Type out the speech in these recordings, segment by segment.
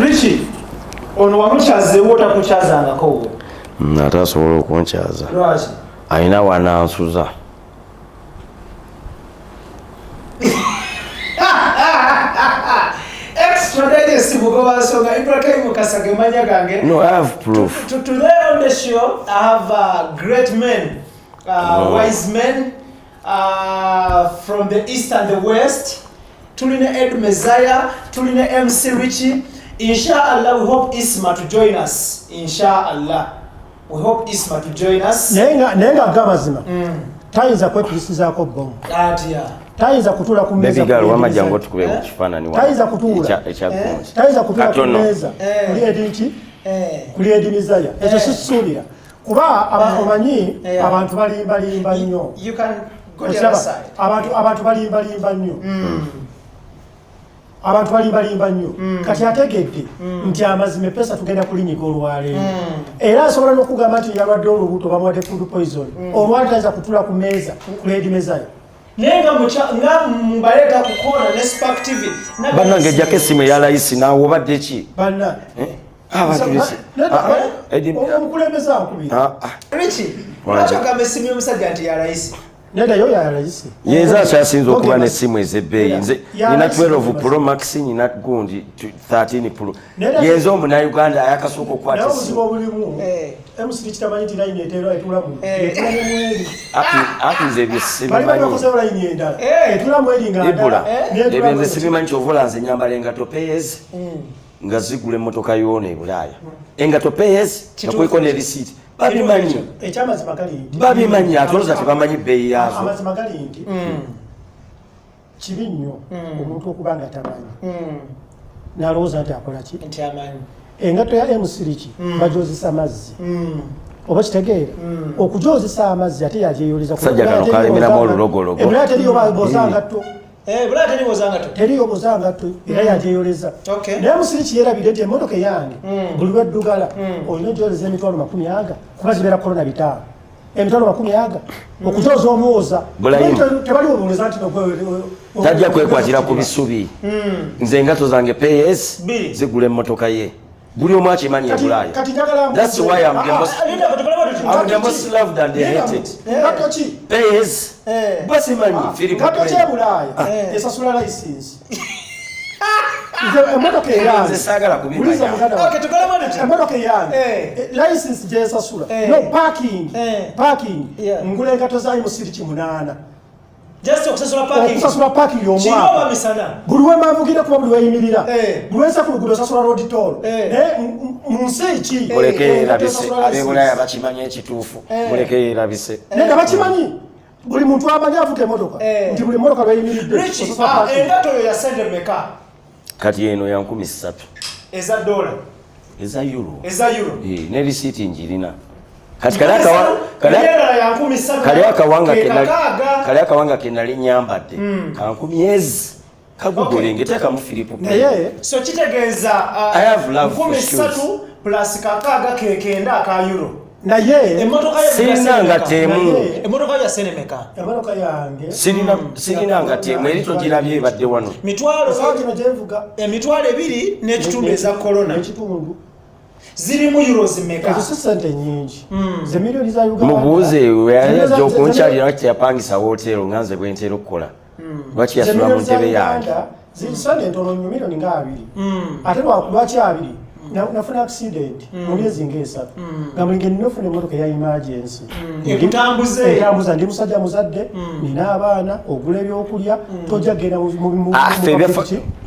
Richie ono wamuchaze wota kuchaza ngako natasobola okunchaza ayina wanansuza No, I have proof. Today on the show, I have great men, wise men from the east and the west. Tulina Ed Messiah, Tulina MC Richie. Inshallah, we hope Isma to join us. Inshallah, we hope Isma to join us. Nenga gamazima. Tayinza kwetulisizaako bomu. Tayinza kutula ku meza. Baby girl wamajango tukube kukifaananyi wa. Tayinza kutula. Tayinza kutula ku meza. Kuli edinti. Kuli edinizaya. Ekyo sisuulira. Kuba abamanyi abantu balimba nnyo. You can go the other side. Abantu balimba nnyo. Abantu balimba nnyo. Kati ategedde nti amazima pesa tugenda kulinyiga olwaleero. Era asobola n'okugamba nti yalwadde olubuto bamuwadde food poison. Olwali tayinza kutula ku meza kuli edinizaya. Nenga nga mbaleta kukona ne Spark TV banange jake simu ya rais na obadde ki banna abatulisi omukulembeza akubiri Richie wachagambe simu y'omusajja nti ya rais nenda yo ya rais yeza kyasinza okuba ne simu ezebbeeyi nze nina 12 Pro Max nina gundi 13 Pro yenzo omuna Uganda ayakasooka okukwata simu MC kitamanyi nti line etero etulamu etulamu akinze byesimu bali bakozeola line endala etulamu elinga ebula ebenze sibimanyi kyovola nze nyambala engato payers nga zigula emmotoka yoona ebulaaya engato payers nakuliko ne receipt babimanyi ekyamazima gali nti babimanyi atoloza tebamanyi bbeeyi yaazo amazima gali nti kibi nnyo omuntu okuba nga tamanyi n'alowooza nti akola ki nti amanyi engato ya MC bajozesa amazzi oba kitegeera okujozesa amazzi ate yagyeyoleza sajja kano kalemeramu olulogologo ebula teriyo bozangatto bula teriyo bozangatto teriyo bozangatto era yagyeyoleza naye MC yerabidde nti emmotoka eyange buli lweddugala olina ojozesa emitwalo 40 kuba zibeera korona 5 emitwalo 40 okujoza omwoza tebaliwo buloza nti tajja kwekwatira ku bisubi nze engato zange PS zigula emmotoka ye buli omu akimanyi ebulaaya that's why I'm the most loved and hated PS basimanyi ngato kyebulaaya esasula license emmotoka eyange sagala kubimanya emmotoka eyange license gyesasula no parking ngula engato zayo musiriki 8 just okusasula parking y'omwaka buli wemavugire kuba buli weyimirira buli wensa ku luguudo osasula road toll mu nsi eki mulekeerabise abebulaaya bakimanyi ekituufu mulekeerabise nenga bakimanyi buli muntu amanyi avuga emmotoka nti buli mmotoka lweyimiridde engato yo yasente meka kati eno ya 13 eza dola eza euro ne receipt njirina kati kali akawanga kenali nyambadde kankumyezi kagugulenge teekamu Filipo so kitegeeza 13 plus kakaaga kekenda aka euro naye sirina nga temu emmotoka ya senemeka emmotoka yange sirina nga temu eri togirabye ebadde wano emitwalo 2 n'ekitundu eza corona zirimu euros meka ezo sente nyingi ze milioni za Uganda mubuuze yajja okunkyalira waki yapangisa hoteero nganze bwentera okukola lwaki yasula mu ntebe yange zisande ntono milioni nga 2 ate lwaki 2 nafuna accident mu myezi ng'esatu nga mulinge nnofuna emmotoka ya emergency etambuza ndi musajja muzadde nina abaana ogula ebyokulya tojja genda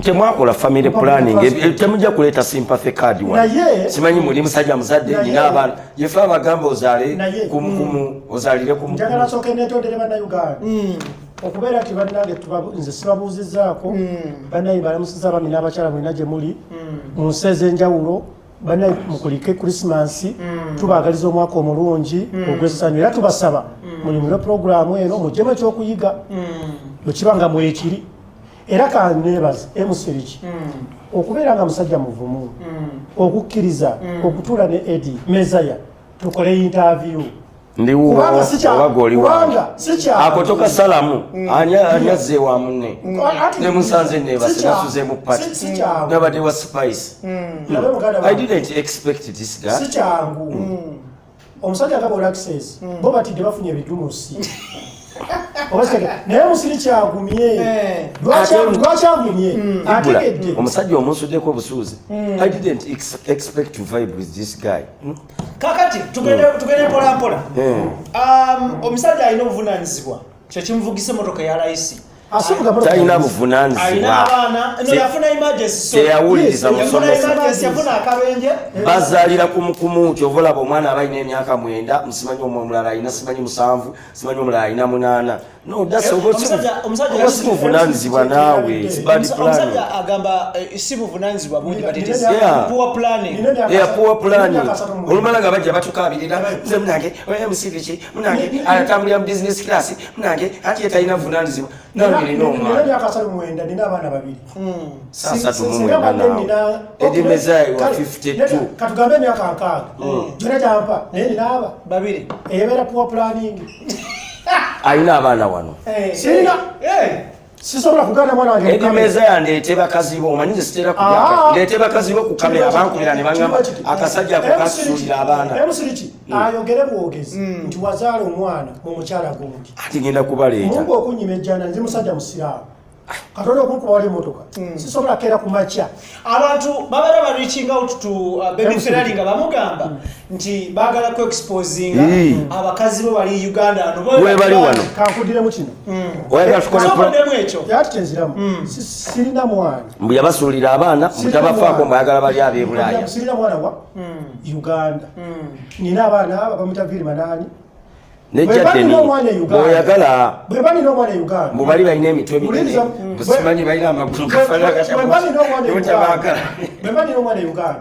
temwakola family planning temujja kuleeta sympathy card simanyi muli musajja muzadde nina abaana yefe abagamba ozaalire kumu njagala sooke neetondere bannayuganda okubeera nti bannange nze sibabuuzizzaako bannaye balamusiza abami n'abakyala mwena gye muli mu nsi ez'enjawulo bannaye mukulike Christmas tubaagaliza omwaka omulungi ogw'essanyu era tubasaba munyumire puroguramu eno muggyemu ekyokuyiga bwe kiba nga mwekiri era kanneebaza emusiriki okubeera nga musajja muvumu okukkiriza okutuula ne Edi Messiah tukole interview ndiwo abagoli wanga akotoka salamu anyaze wa munne ne musanze ne basasuze mu party nabade wa spice I didn't expect this guy si changu omusajja akabola access bo batidde bafunye ebidumusi obaseke naye musiri kyagumye lwakyagumye ategedde omusajja omunsuddeko obusuuzi I didn't expect to vibe with this guy kakati tugende mpola mpola omusajja alina obuvunanyizibwa kyekimuvugisa emotoka ya layisi talina buvunanyizibwa teyawuliriza yafuna akabenje bazaalira kumukumu kyova olaba omwana aba alina emyaka 9 musimanyi omulala alina simanyi 7 simanyi omulala alina 8 no that's omusajja si buvunanyizibwa naawe omusajja agamba si buvunanyizibwa bungi but it is poor planning poor planning olumala nga bajja batukabirira nze munange omusiriki munange atambulira mu business class munange ati yetalina buvunanyizibwa nina abaana babiri sasa tumumwenda Eddie Mezayi wa 52 katugambe emyaka 6 jona jampa naye nina aba babiri eyebeera poor planning ayina abaana wano sirina sisobola kugana mwana wange Eddie Mezayi andeete bakazi bo omanyi nze sitera kubyaka ndeete bakazi bo ku kamera bankulira ne bangamba akasajja ako kasuulira abaana emusiriki ayogere bwogezi nti wazaala omwana mu mukyala gundi ati ngenda kubaleeta mungu okunyima ejjana nze musajja musiraamu katonda okunkuba wali emotoka sisobola keera ku makya abantu babeera ba reaching out to baby Ferrari nga bamugamba nti baagala ku exposinga abakazi bo bali Uganda ano we bali wano kankudiremu kino oyagala tukole ekyo yatitenziramu sirina mwana mbu yabasuulira abaana mutabafaako mwayagala bali ab'e Bulaaya sirina mwana wa Uganda nina abaana aba bamutaviri manani nejjadeni bw'oyagala bweba nina omwana Uganda mbu bali balina emitwe minene busimanyi balina amagulu bweba nina omwana Uganda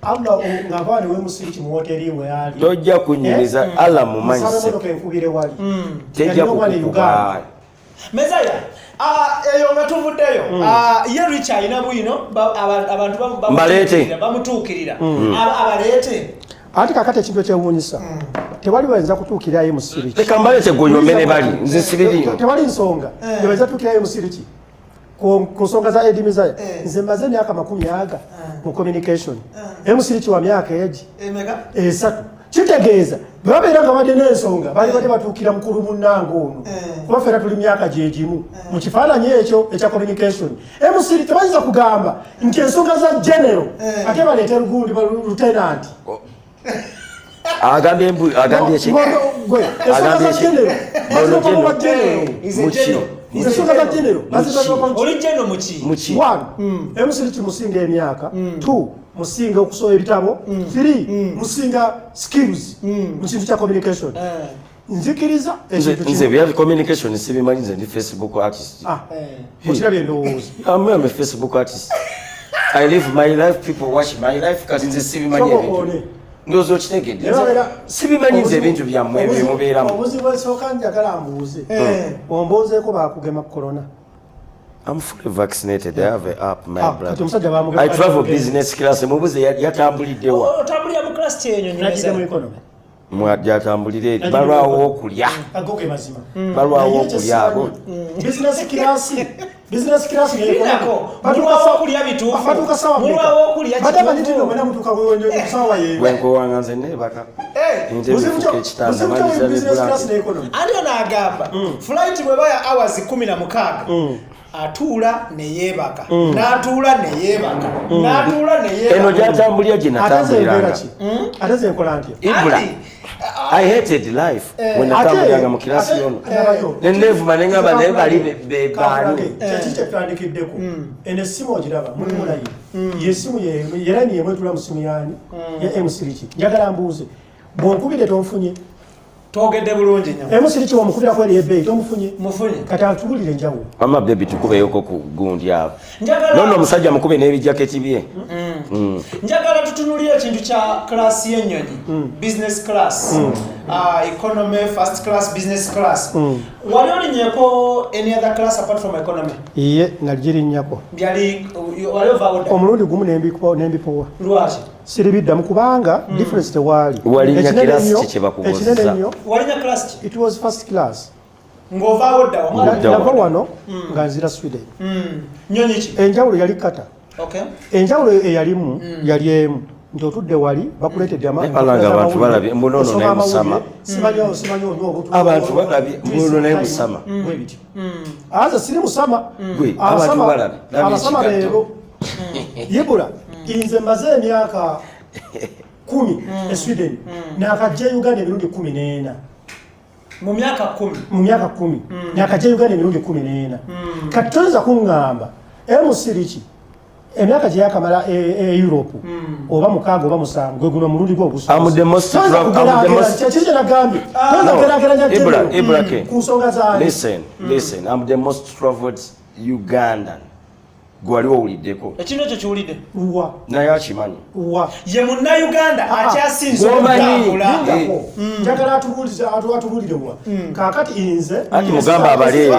Allah ngavane we musiriki mu hoteli we ali tojja kunyumiza Allah mumanyi enkubire wali tejja kukuba Mezayi eyo nga tuvuddeyo ye Rich alina bwino abantu bamutuukirira abaleete ati kakati ekintu ekyewuunyisa tewali bayinza kutuukirayo musiriki leka mbalete gonyomene bali nze sibiriyo tewali nsonga yebayinza tuukirayo musiriki ku nsonga za Eddie Mezayi nze maze emyaka 10 mu communication emusiriki wa myaka egi 3 kitegeeza bwe babeera nga badde n'ensonga bali badde batuukira mukulu munnange ono kuba ffena tuli myaka gyegimu mu kifaananyi ekyo ekya communication emusiri tebayinza kugamba nti ensonga za genero ate baleete lugundi lieutenant agambye eki ensonga za genero ensonga za genero oli geno muki emusiri kimusinga emyaka 2 musinga okusoba ebitabo 3 musinga skills mu kintu kya communication nzikiriza nze bya communication sibimanyi nze ndi Facebook artist mukirabye endowooza I'm a Facebook artist I live my life people watch my life kati nze sibimanyi ebintu ndozo kitegedde sibimanyi nze ebintu byammwe ebimubeeramu obuzibu esooka njagala mbuuze ombuuzeeko bakugema corona I'm fully vaccinated. I have an app, my brother. I travel business class. Mubuze yatambulidde wa. Otambulira mu class yenyu nakide mu economy. Mwajatambulire balwawo okulya. Agoge mazima. Balwawo okulya ago. Business class ne ko. Balwawo okulya bitu. Afatuka sawa. Balwawo okulya. Bata banitino mena mutuka wonyo sawa yewe. Wenko wanganze ne baka. Business class ne economy. Aliyo naagamba. Flight bwe baya hours 16. Atuula ne yeebaka n'atuula ne yeebaka n'atuula ne yeebaka eno gyatambulira gye natambuliranga ate enkola ntya ibula I hated life when natambuliranga mu kirasi yono nenevuma nengamba naye bali bebaani kyeki kyetwandikiddeko eno essimu ogiraba mulimu naye yessimu era niyemwetula mu simu yaani ya M-Siriki njagala mbuuze bw'onkubire tonfunye togedde bulungi nnyo emusiriki wamukubira kweri ebbeeyi tomufunye mufunye kati atubulire enjawulo mama bebi tukubeyoko ku gundi abo nono omusajja mukube n'ebijaketi bye njagala tutunulira ekintu kya class y'ennyonyi business class economy first class business class wali olinnyeko any other class apart from economy iye naligirinnyako byali wali ovaawo omulundi gumu nembipuwa lwaki siribiddamu kubanga difference tewaali walinnya class ki kye bakubuzizza walinnya class ki it was first class ng'ovaawo dda nava wano nga nzira Sweden nnyonyi ki enjawulo yali kata okay enjawulo eyalimu yali emu nti otudde wali bakuleetedde balanga abantu balabye mbunono naye musama simanyi abantu balabye mbunono naye musama bwebityo aza siri musama gwe abantu balabye abasama leero yibula nze mbaze emyaka 10 e Sweden nakajja Uganda emirundi 14 mu myaka 10 nakajja Uganda emirundi 14 kati toyinza kuŋŋamba emusiriki emyaka gye yakamala Europe oba mukaaga oba musanvu gwe guno omulundi gwe ku nsonga zaani listen I'm the most traveled Ugandan gwali owuliddeko ekino ekyo kiwulidde naye akimanyi ye munnayuganda akyasinza okutambula njagala atubuulire wa kaakati nze ati mugamba abaleeyo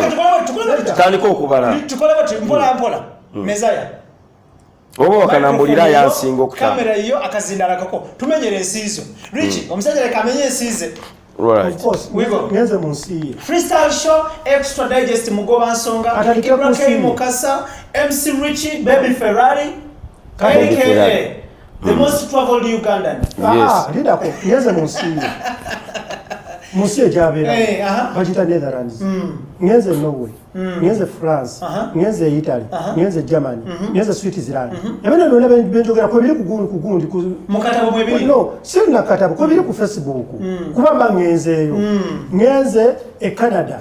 tutandika okubala tukole bati mpola mpola mezaya oba wakanambulira yansinga okutamba kamera iyo akazindalakako tumenyere ensiizo Richie omusajja leka amenye ensiize of course ngenze mu nsi ye freestyle show extra digest mugoba nsonga Ibrahim Mukasa MC Richie Baby Ferrari aka the most traveled Ugandan lidako ngenze mu nsi ye mu nsi ejabeera bagita Netherlands ngenze Norway ngenze France ngenze Italy ngenze Germany ngenze Switzerland ebyo byonna benjogera ko biri kugundi mukatabo mwebiri no siri na katabo ko biri ku Facebook kubamba ngenzeyo ngenze e Canada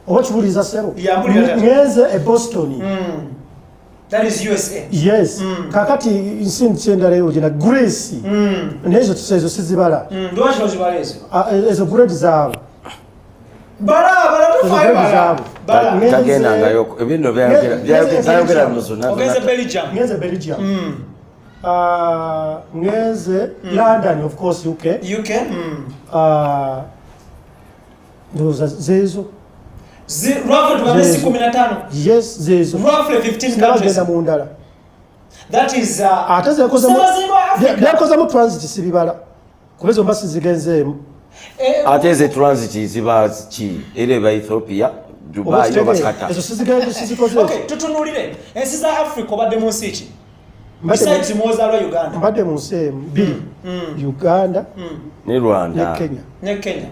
obakibuliza sebo ngenze e Boston that is USA yes kakati nsinzi kyendala yo jina Greece nezo tusezo sizibala ndwasho zibala ezo grade zaabo bala tufayo bala tagenda ngayo ebinno byayogera muzuna ngenze Belgium ngenze London of course UK ndoza zezo roughly tubabesi 15 yes zezo roughly 15 countries mundala that is byakoza mu transit sibibala kubezo mbasi zigenzeemu ate ze transit ziba ki ereba Ethiopia Dubai obakata ezo sizikoze okay tutunulire ensi za Africa obadde mu nsi ki besides mozalwa Uganda mbadde mu nsi mbiri Uganda ne Rwanda ne Kenya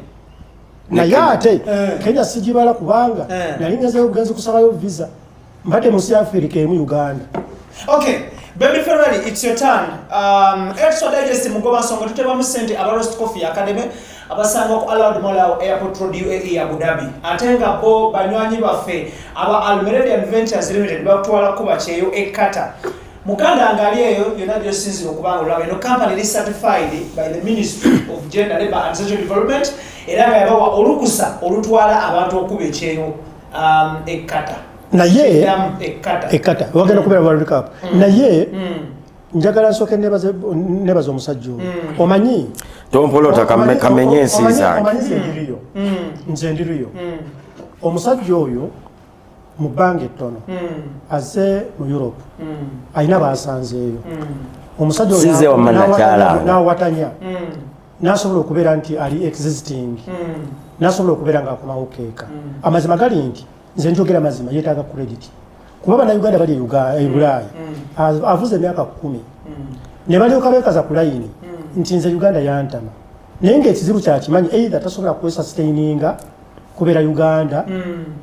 naye ate Kenya sigibala kubanga nali ngenze kusabayo visa mbadde mu nsi ya Africa emu Uganda okay Baby Ferrari, it's your turn. Extra digest mugoba nsonga tuteba mu sente aba Roast Coffee Academy abasanga ku Allowed Mola Airport Road UAE Abu Dhabi. Atenga bo banywanyi baffe aba Almeridian Ventures Limited batwala kuba kyeyo ekata. Muganda angaliyeyo yona byo sinzira okubanga olaba eno company is certified by the Ministry of Gender, Labour and Social Development era nga yabawa olukusa olutwala abantu okuba ekyeyo ekata. naye ekata wagenda kubeera World Cup naye njagala nsooke nebaza omusajja oyo omanyi tompolota kamenye ensi zange nze ndiriyo omusajja oyo mu bbanga ettono azze mu Europe alina basanzeeyo omusajja oyo n'awatanya n'asobola okubeera nti ali existing n'asobola okubeera ng'akomawo keeka amazima gali nti nze njogera mazima yeetaaga credit kuba bannayuganda bali e Bulaaya avuze emyaka 10 ne balyoka beekaza ku layini nti nze Uganda yantama naye ng'ekizibu kyakimanyi either tasobola kwesustaininga kubeera Uganda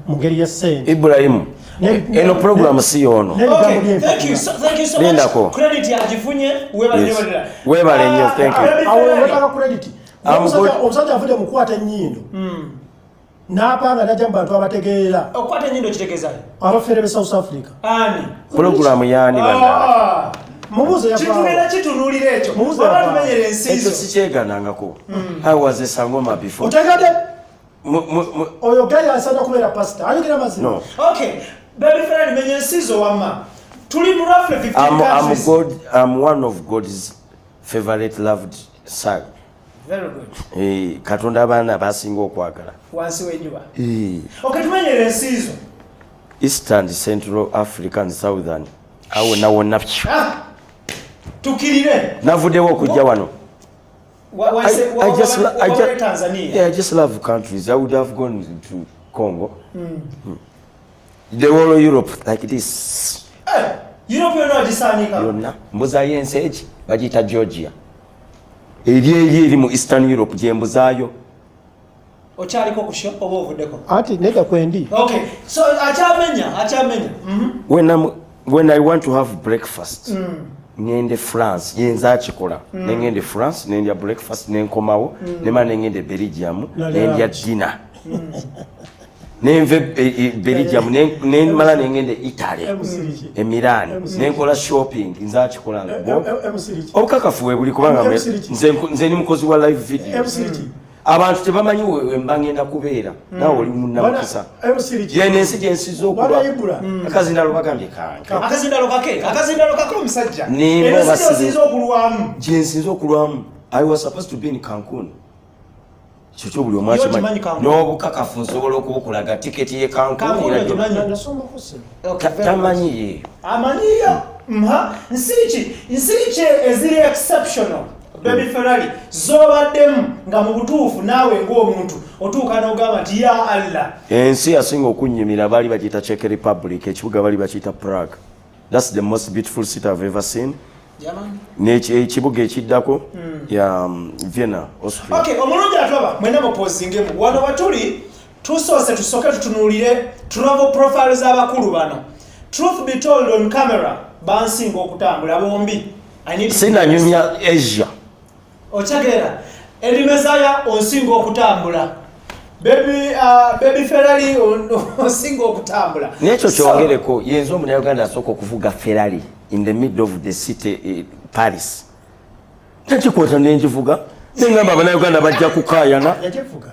mu ngeri ya ssente Ibrahim eno program si yono thank you so much credit yagifunye webale nnyo thank you wetaaga credit omusajja avudde mu kukwata ennyindo n'apanga najja mu bantu abategeera okukwata ennyindo kitegeeza abafere be South Africa ani program yani banda mubuze kitulira kitunulira ekyo oba tumenyere ensiizo ekyo sikyeganangako I was a sangoma before otegade oyo gaya asana kubeera pastor ayogera mazima okay Baby Ferrari menya ensiizo wamma tuli mu roughly 15 countries. I'm one of God's favorite loved son. Very good. Katonda abaana basinga okwagala. Wansi w'enjuba. Okay, tumenyere ensizo. Eastern, Central Africa and Southern. Awo nawonna. Tukirire. Navuddewo okujja wano. Tanzania. Yeah, I just love countries. I would have gone to Congo. The whole of Europe like this. Europe yonna gisanika. Yonna. Mbuza yensi egi bagiyita Georgia. Eri mu Eastern Europe gye mbuzaayo. Ochaliko kusho oba ovuddeko. Ati nega kwendi. Okay. So achamenya. When I want to have breakfast. Ngende France yenza akikola nengende France nendya breakfast nenkomawo nema nengende Belgium nendya dinner nenve Belgium nemala nengende Italy Milan nenkola shopping nza akikola obukakafuwe buli kubanga nze ni mukozi wa live video abantu tebamanyi wewe mbangenda kubeera nawe oli munnamukisa yenensi gyensiza okuba akazindalo bagambye kange akazindalo kake omusajja gyensiza okulwamu. I was supposed to be in Cancun. Kyo buli omu akimanyi n'obukakafu nsobola okubukulaga tiketi ye Cancun tamanyi ye amanyiyo nsiki eziri exceptional. Baby Ferrari zobaddemu nga mu butuufu naawe ng'omuntu otuuka n'ogamba nti ya Allah. Ensi yasinga okunnyimira baali bakiyita Czech Republic, ekibuga baali bakiyita Prague. That's the most beautiful city I've ever seen. Ekibuga ekiddako ya Vienna, Austria. Okay, omulungi atoba mwena mupozingemu wano watuli tusoose tusooke tutunuulire travel profiles z'abakulu bano. Truth be told, on camera bansinga okutambula bombi. Sinanyumya Asia. Ochagera Elimezaya onsinga okutambula. Baby Ferrari onsinga okutambula. Nekyo kyongereko yenzo omunyaganda asooka okuvuga Ferrari in the middle of the city Paris. Nakikwata nenjivuga nengamba abannayuganda bajja kukaayana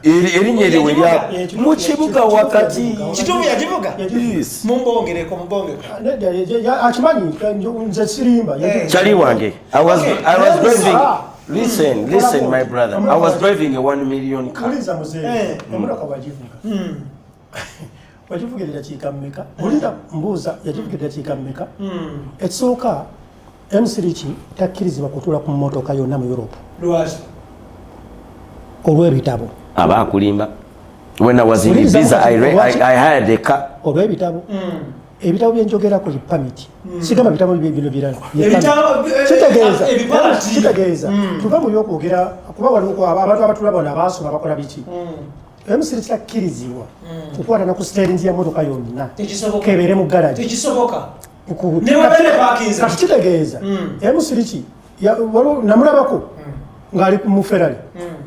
erinnya eriwe lya mu kibuga wakati kitubu yagivuga mumbongereko akimanyi nze sirimba kyali wange I was driving. Listen, my brother. I was driving a 1 million car. Wajivugira dakika mmeka? Mulira mbuuza yajivugira dakika mmeka? Ekisooka M3 takkirizibwa kutuula ku mmotoka yonna mu Europe. Lwaki? Olw'ebitabo. Abakulimba. When I was in Ibiza, I hired a car. Olw'ebitabo. Ebitabo byenjogera ku permit. Sigamba bitabo bino birala. Kitegeeza. Tuva mu by'okwogera kuba waliwo abantu abatulaba n'abaasoma bakola biki. M3 takkirizibwa kukwata na ku steering ya motoka yonna. Kebeere mu garage. Tekisoboka. Kati kitegeeza M3 waliwo namulabako ngali mu Ferrari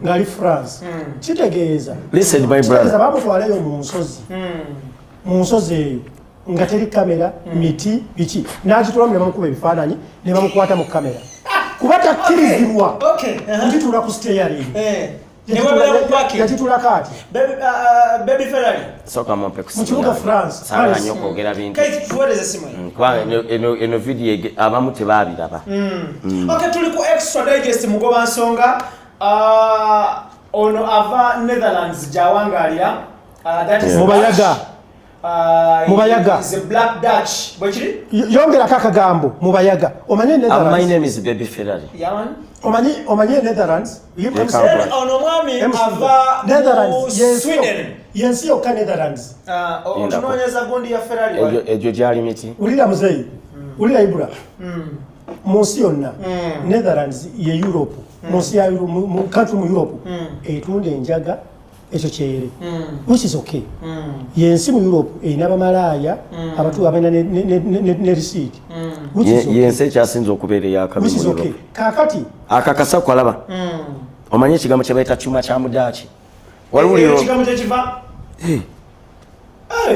ngali France kitegeeza listen my brother bamutwalayo mu nsozi eyo nga teri kamera miti biki n'agitulamu ne bamukuba ebifaananyi ne bamukwata mu kamera kuba takkirizibwa ngitula ku steering yagitula kaati Baby Ferrari soka mumpe kusimu mu kibuga France sala nnyo okwogera bintu tuweereze simu eno video abamu tebaabiraba. Okay, tuli ku extra digest mugoba nsonga ono ava Netherlands gyawangaalira that is Mubayaga is a Black Dutch bwekiri yongerako akagambo Mubayaga omanye Netherlands. My name is Baby Ferrari. Omanye Netherlands ono mwami ava Netherlands Sweden yensi yokka Netherlands otunoonyeza gundi ya Ferrari Egyo gyali miti ulira muzeyi ulira Ibura mu nsi yonna Netherlands ye Europe mu nsi ya mu country mu Europe etunda enjaga ekyo kyere which is okay yensi mu Europe erina abamalaaya abatu abena ne receipt yensi ekyasinza okubeera eyakabi mu Europe kakati akakasa kwalaba omanye ekigambo kye bayita kyuma kya mudaaki waliwo ekigambo kyekiva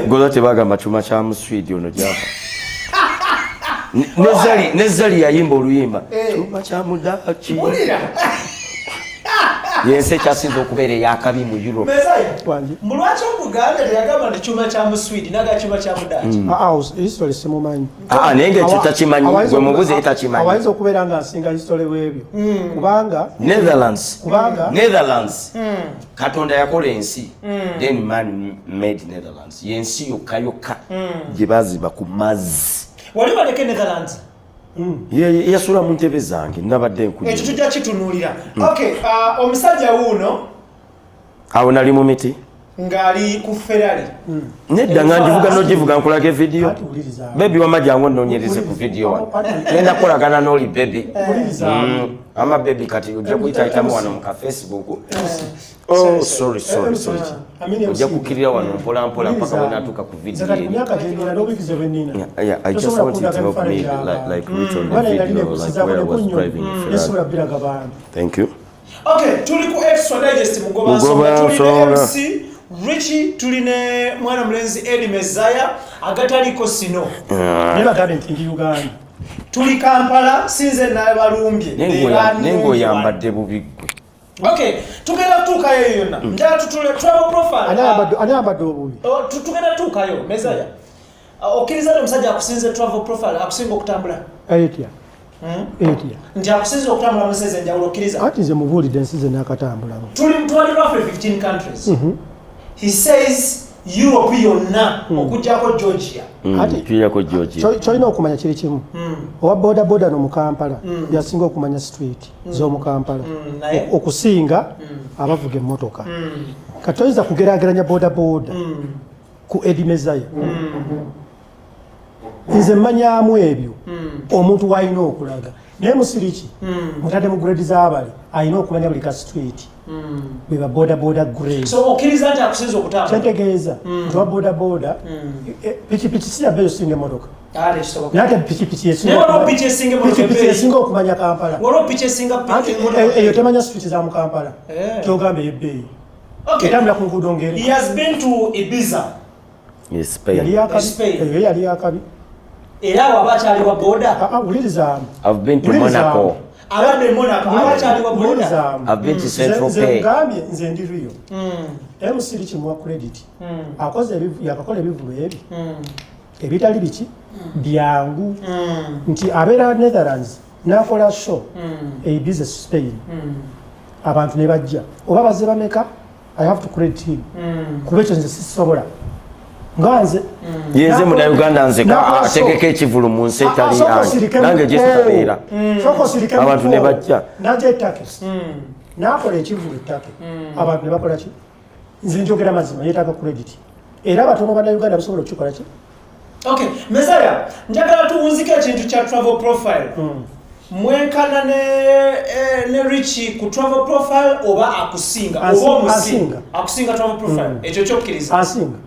gola tebagamba kyuma kya muswidi ono gyava nezali yayimba oluyimba kyuma kya mudaaki yensi ekyasinza okubeera eyakabi mu Europe. Mulwaki Omuganda teyagamba nti kyuma kya Muswidi naga kyuma kya Mudaaki? History simumanyi. Naye ng'ekyo takimanyi gwe mubuze takimanyi. Awayinza okubeera nga nsinga history w'ebyo. Kubanga Netherlands Katonda yakola ensi then man made Netherlands. Yensi yokka gye baziba ku mazzi. Wali baleke Netherlands? Yasula mu ntebe zange nabadde nkuli. Ekyo tujja kitunuulira. Okay, omusajja wuuno awo nali mu miti ngali ku Ferrari. Nedda nga njivuga nogivuga nkulaga video. Baby wama jangu nonyereze ku video wano. Nenda kolagana n'oli baby. Ama baby kati ujja kuyitaitamu wano mu ka Facebook. Oh, sorry. Ujja kukirira wano mpola mpaka bwe natuuka ku video. Yeah, I just want you to help me like reach on the video like where I was driving in Ferrari. Thank you. Okay, tuli ku Extra Digest mugoba tuli MC Richie, tuli ne mwana mlenzi Eddie Mezaya agataliko sino. Neba gabe nti Uganda. Tuli Kampala sinze nabalumbye. Nengo yambadde bubigwe. Okay, tugenda tukayo yonna. Njala tutule travel profile. Ani abadde obubi. Tugenda tukayo Mezaya. Okiriza omusajja akusinze travel profile akusinga okutambula. Etia. Nti akusinze okutambula museze njawulo okiriza. Ati nze mubuulidde nsize nakatambula. Tuli mutwaliro after 15 countries. He says Europe yonna okujjako Georgia. Tuyako Georgia. Choina okumanya kiri kimu. Owa boda no mu Kampala yasinga okumanya street zo mu Kampala. Okusinga abavuga emmotoka. Katoyiza kugeraageranya boda ku Eddie Mezaya. Nze mmanyaamu ebyo omuntu w'alina okulaga naye musiriki mutadde mu grade z'abali alina okumanya buli ka street bwe ba boda grade. So okkiriza nti akusinza okutambula? Kyentegeeza nti wa boda pikipiki si yabbeeyo singa emmotoka nate pikipiki esinga okumanya Kampala eyo temanya street za mu Kampala kyogamba ey'ebbeeyi etambula ku nguudo ngeri. He has been to Ibiza. Yali yakabi. Era wabakyali wa boda? Ulirizamu. I've been to Monaco. Abadde Monaco wabakyali wa boda? I've been to Central Pay. Ngambye nze ndiriyo. MC kimuwa credit. Yakakola ebivulo ebi. Ebitali biki byangu. Nti abeera Netherlands n'akola show Ibiza Spain. Abantu ne bajja. Oba bazze bameka? I have to credit him. Kuba ekyo nze sisobola. Nganze yenze mu Uganda nze ategeka ekivulu mu nsi etali yange nange gye tutabeera abantu ne bajja najja ettake n'akola ekivulu ettake abantu ne bakola ki nze njogera mazima yeetaaga credit era abatono bannayuganda basobola okukikola ki. Okay, Mezaya, njagala tuwunzike ekintu kya travel profile. Mwenkana ne Richie ku travel profile oba akusinga oba omusinga akusinga travel profile ekyo kyokkiriza? Asinga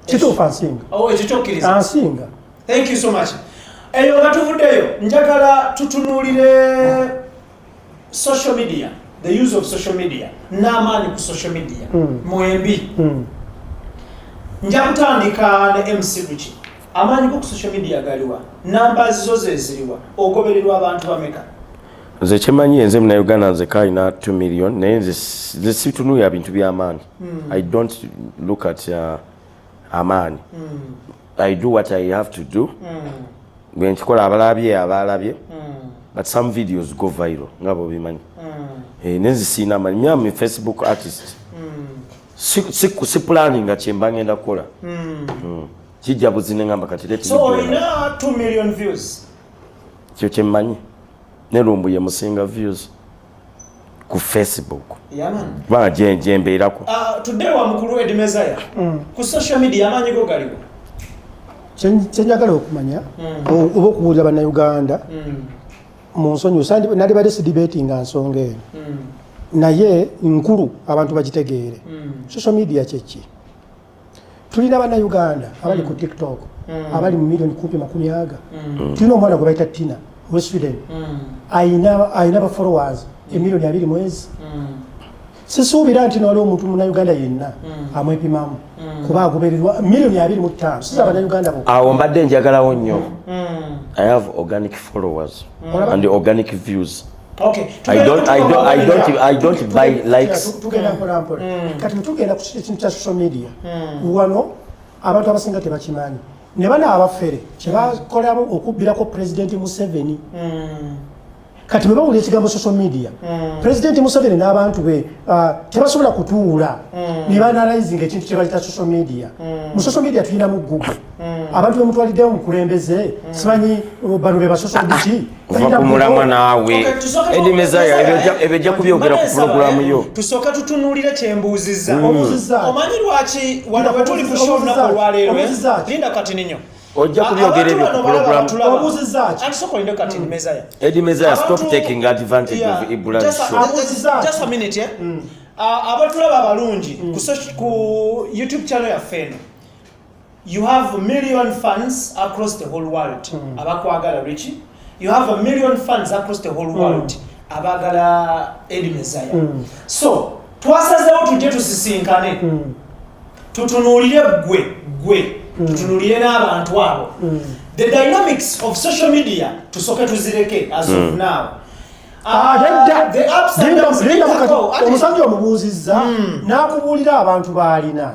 kituufu ansinga. Ekyo kyokkiriza? Ansinga. Thank you so much. Eyo nga tuvuddeyo njagala tutunuulire social media, the use of social media n'amaanyi ku social media mwembi. Nja kutandika ne MC Richie. Amaanyi ku social media galiwa, namba zo zeziriwa, ogobererwa abantu bameka? Nze kyemanyi yenze mu Uganda nze kalina 2 million naye nze situnuulira bintu by'amaanyi. I don't look at amaanyi. I do what I have to do. Bwe nkikola abalabye but some videos go viral nga bo bimanyi. Nenze siina amaanyi. Me am a Facebook artist. Si planning nga kyemba ngenda kukola. Kijja buzine ngamba kati leti. So ina 2 million views. Kyo kyemmanyi. Ne lumbu ye musinga views ku Facebook. Yeah man. Ba jembeerako. Today wa mukulu Eddie Mezaya. Ku social media amaanyi go galiwo. Kyenjagala okumanya oba okubuulira bannayuganda mu nsonyi nali badde debating nsonga eno naye nkulu abantu bagitegeere. Social media kyeki? Tulina bannayuganda abali ku TikTok abali mu milioni 10. Tulina omwana gwe bayita Tina we Sweden ayina ba followers emilioni 2 mwezi. Sisuubira nti n'oli omuntu munnayuganda yenna amwepimamu kuba agobererwa milioni 25. Siza bannayuganda bo awo mbadde njagalawo nnyo. I have organic followers and organic views. Okay. I don't buy likes. Tugenda mpola. Kati tugenda ku kintu kya social media. Wano abantu abasinga tebakimanyi. Ne bana abafere kyebakolamu okubbirako President Museveni. Kati bwe bawulira ekigambo social media, President Museveni n'abantu be tebasobola kutuula ne banalizing ekintu kye bayita social media. Mu social media tulinamu Google. Abantu be mutwaliddewo mukulembeze simanyi bano be ba social media. Kumulamu naawe Eddie Mezaya ebejja kubyogera ku programu yo. Tusooka tutunuulire kyembuuzizza. Omanyi lwaki wano bwe tuli ku show olunaku olwaleero linda kati ninyo. Ojja kubyogera ebyo ku programu. Antisokolinde kati Mezaya. Eddie Mezaya, stop taking advantage of Ibrahim show. Just a minute, yeah? Abatulaba abalungi ku YouTube channel yaffe eno. You have a million fans across the whole world. Abakwagala Richie. You have a million fans across the whole world. Abagala Eddie Mezaya. So, twasazeewo tujje tusisinkane. Tutunuulire gwe. Tutunuulire n'abantu abo. The dynamics of social media tusooke tuzireke as of now. The ups and downs. Omusajja omubuuzizza n'akubuulira abantu baalina.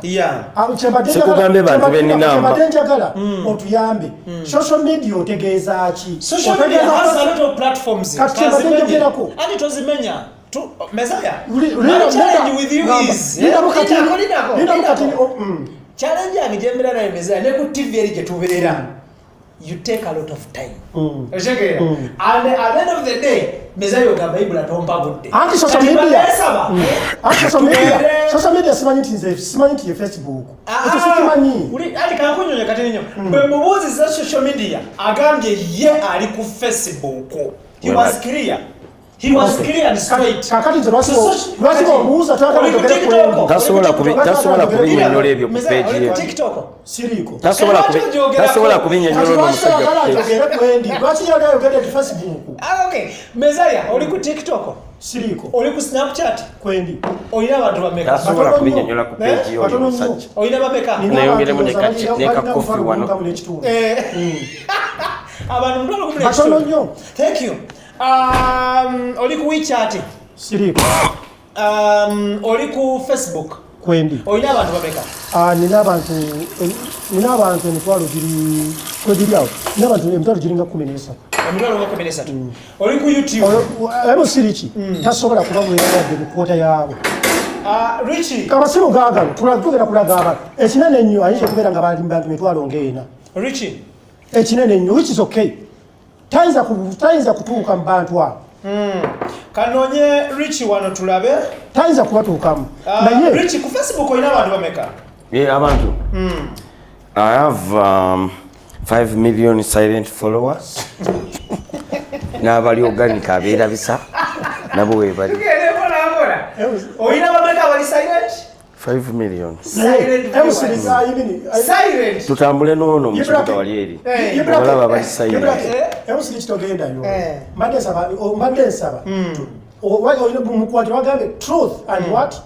Sikugambe bantu benninamba. Njagala otuyambe. Social media otegeeza ki? Social media has a lot of platforms. Ani tozimenya. Mezaya. My challenge with you is. Challenge yange gyembera naye Mezaya ne ku TV eri gye tubeera. You take a lot of time. And at the end of the day, Mezaya ogamba Ibula tompa budde. Anti social media simanyi nti ye Facebook. Ekyo sikimanyi. Ali kankunyonya kati ninyo. Bwe mubuuziza social media agambye ye ali ku Facebook. He was clear. He was clear and straight. Kakati nze lwaki omubuuza tasobola kubinnyonnyola ebyo ku page ye. Siriiko. Tasobola kubinnyonnyola n'omusajja ku page. Lwaki yagayogedde ku Facebook? Okay. Mezaya, oli ku TikTok? Siriiko. Oli ku Snapchat? Kwendi. Olina abantu bameka? Tasobola kubinnyonnyola ku page yo omusajja. Olina bameka? Nayongeremu ne kakofi wano. Abantu mutwalo kumi n'ekitundu. Thank you. Oli ku WeChat? Siriiko. Oli ku Facebook? Kwendi. Olina abantu bameka? Nina abantu emitwalo giri kwegiri awo. Nina abantu emitwalo giringa 13. Emitwalo 13. Oli ku YouTube? Ebo Siriki. Tasobola kubabuulira wadde ebikwoota yaabo. Richie? Kamasimu gaagalo tugenda kulaga abantu. Ekinene ennyo ayinza okubeera nga bali bantu emitwalo ng'ena. Richie? Ekinene ennyo which is okay. Tayinza kutuuka mu bantu abo. Kanoonye Richie wano tulabe. Tayinza kubatuukamu. Richie ku Facebook olina abantu bameka? Abantu. I have 5 million silent followers. N'abali organic abeera bisa nabo weebali. Olina bameka abali silent? 5 million. Silent. Tutambule n'ono mu kibuga wali eri. Abalaba abali silent. Emusiri kitogendayo. Mbadde nsaba. Mukwate bagambe truth and what?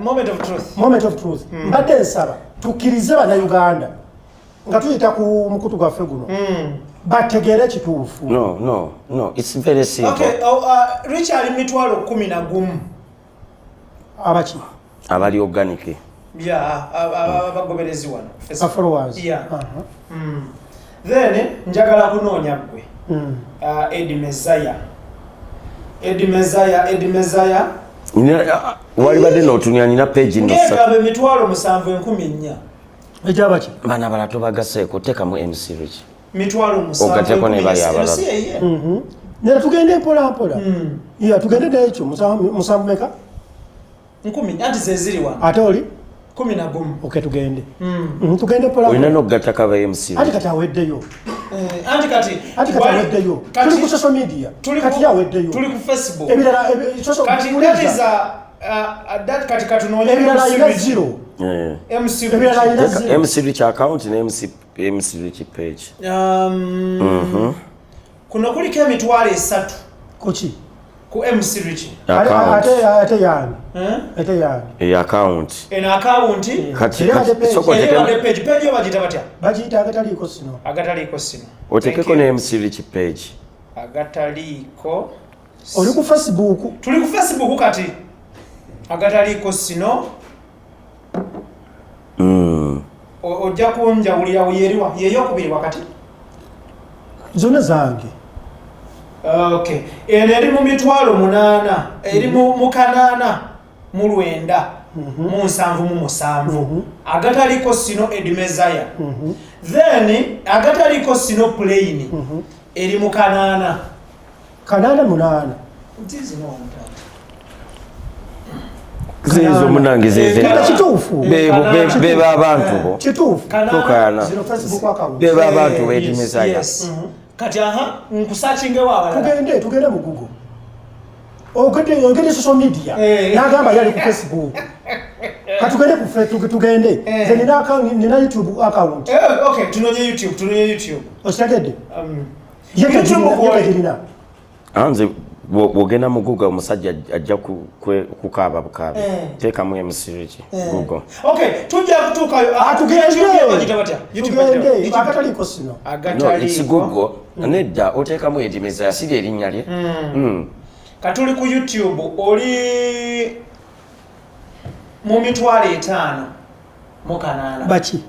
Moment of truth. Moment of truth. Mbadde nsaba tukkirize bannayuganda nga tuyita ku mukutu gwaffe guno bategeere kituufu. No, it's very simple. Okay, Richard mitwalo 11. Abaki? Abali organic. Abagoberezi wano. Followers. Yeah. Then njagala kunoonya gwe. Eddie Mezaya. Wali badde n'otunya nina page nno. Ngegamba emitwalo 7,400. Ejabaki? Bana bala tobagaseeko tekamu MC Rich. Mitwalo 7,400. Ogateeko ne bali abalala. Nera tugende mpola. Yeah, tugende n'ekyo musanvu meka? 10 anti zeziri wano. Ate oli? 11. Okay, tugende. Tugende mpola. Olina n'okugatta kaba MC Rich. Ati kati aweddeyo. Ati kati aweddeyo. Tuli ku social media. Kati aweddeyo. Tuli ku Facebook. Ebirala kati that is that kati katunoonye ebirala ina zero. MC Rich account na MC Rich page. Kuno kuliko emitwalo 3. Kuki? Ku MC Rich. Ate yani. Account. Eno account. Kati page bagita batya? Bagita agataliko sino. Agataliko sino. Otekeko ne MC Rich page. Agataliko oli ku Facebook tuli ku Facebook kati agataliko sino ojja kunjawulira yeriwa yeyokubiri wakati zona zange okay eri mu mitwalo 8 eri mu kanaana mu 9 mu 7 mu 7 agataliko sino Edmezaya then agataliko sino plain eri mu kanaana 8 ntizi no zizo munange zeze kituufu beba abantu bo kituufu tukana zino Facebook account beba abantu Edmezaya kati nkusachinge wawala tugende mu Google ogende social media nagamba yali ku Facebook katugende ku Facebook tugende nina YouTube account okay tunonye YouTube ositagedde yekagirina anze wogenda mu Google omusajja ajja kukaaba bukaaba teekamu emisiriki Google okay tujja kutuukayo tugende akataliko sino no it's Google nedda oteekamu Edmezaya siri erinnya lye katuli ku YouTube oli mu mitwalo 5 mu kanaana baki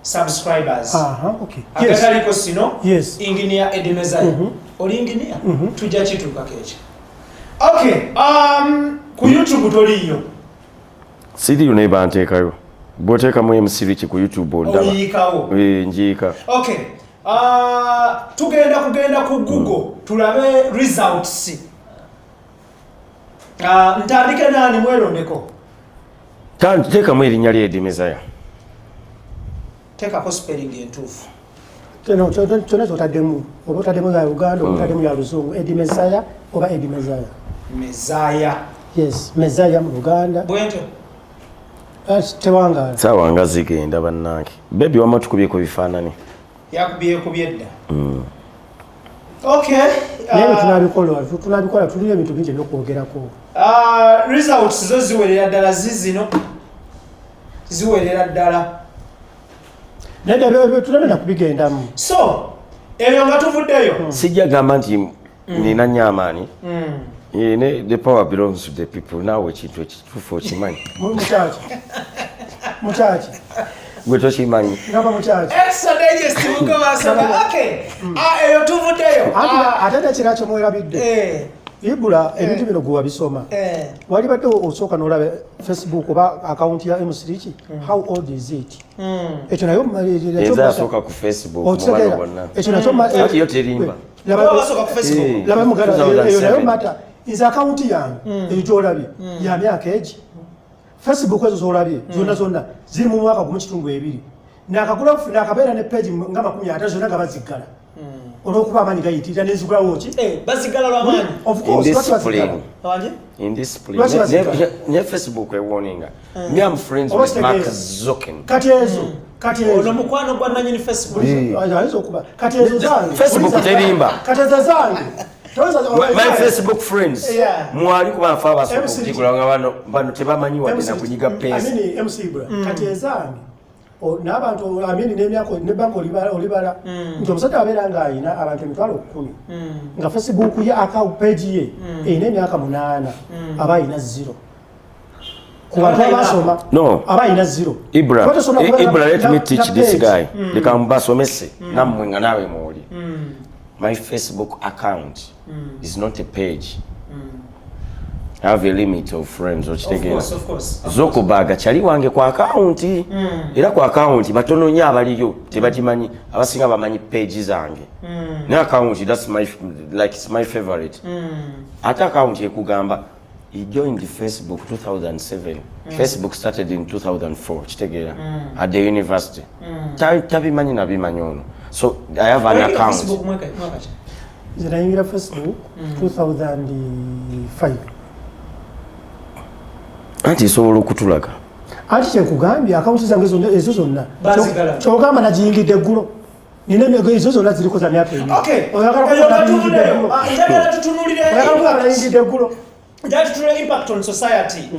subscribers okay akataliko sino yes engineer Edmezaya oli engineer tujja kituuka kecha okay ku YouTube toliyo siri yoneba nteekayo bwoteekamu emisiriki ku YouTube ondaba oyikawo njiika okay kugenda ku Google tulabe results ntandike nani mwelondeko teekamu erinnya lya Edmezaya teekako spelling entuufu kyona kyotaddemu oba otaddemu ya Uganda oba otaddemu ya Luzungu Edmezaya oba Edmezaya Mezaya yes Mezaya mu Uganda bwentyo tewangala saawanga zigenda bannange bebi wama tukubyeko bifaanani yakubyeko byedda okay naye tunabikola tulina ebintu bingi ebyokwogerako results zo ziwerera ddala zizino ziwerera ddala naye tulabena kubigendamu so eyo nga tuvuddeyo sijja gamba nti nina nnyo amaanyi the power belongs to the people naawe ekintu ekituufu okimanyi mukyaki gwe tokimanyi ngamba mukyaki extra digest mukabasaba okay eyo tuvuddeyo ate nekiraki mwerabidde ibula ebintu bino gwe wabisoma wali badde osooka n'olaba Facebook oba account ya M3 how old is it ekyo nayo ezasooka ku Facebook mubalo bonna ati yo terimba laba mugala eyo nayo mata is account yange eyo gyolabye ya myaka egi Facebook ezo zolabye zonna ziri mu mwaka gumu kitundu 2 nakagula nakabeera ne page nga 50 zonna nga baziggala olwokuba amaanyi gayitirira nenzigulawo ki bazigala lwamaanyi ne Facebook ewarninga me am friends with Mark Zuckerberg kati ezo ono mukwano gwa nanyini Facebook ayinza okuba kati ezo zange Facebook terimba kati ezo zange my Facebook friends mwali kuba nafa abasobola nga bano tebamanyi wadde na kunyiga pesa MC Ibra kati ezange n'abantu amini n'emyaka ne banka olibala nti omusajja abeera ng'ayina abantu 10,000 nga Facebook ye account page ye erina emyaka 8 aba ayina 0 ku bantu abasoma aba ayina 0 Ibra let me teach this guy leka mbasomese nammwe nga naawe mwoli my Facebook account is not a page I have a limit of friends okitegeera Zuckerberg kyali wange kwa account era kwa account batono nnyo abaliyo tebakimanyi abasinga bamanyi page zange ne account that's it's my favorite ate account ekugamba he joined Facebook 2007 Facebook started in 2004 kitegeera at the university tabimanyi nabimanyi ono so I have an account zinayingira Facebook 2005 anti isobola okutulaga anti kyekugambye akawunti zange ezo zonna kyogamba nagiyingidde eggulo nina ezo zonna ziriko za myaka njagala tutunulire eggulo impact on society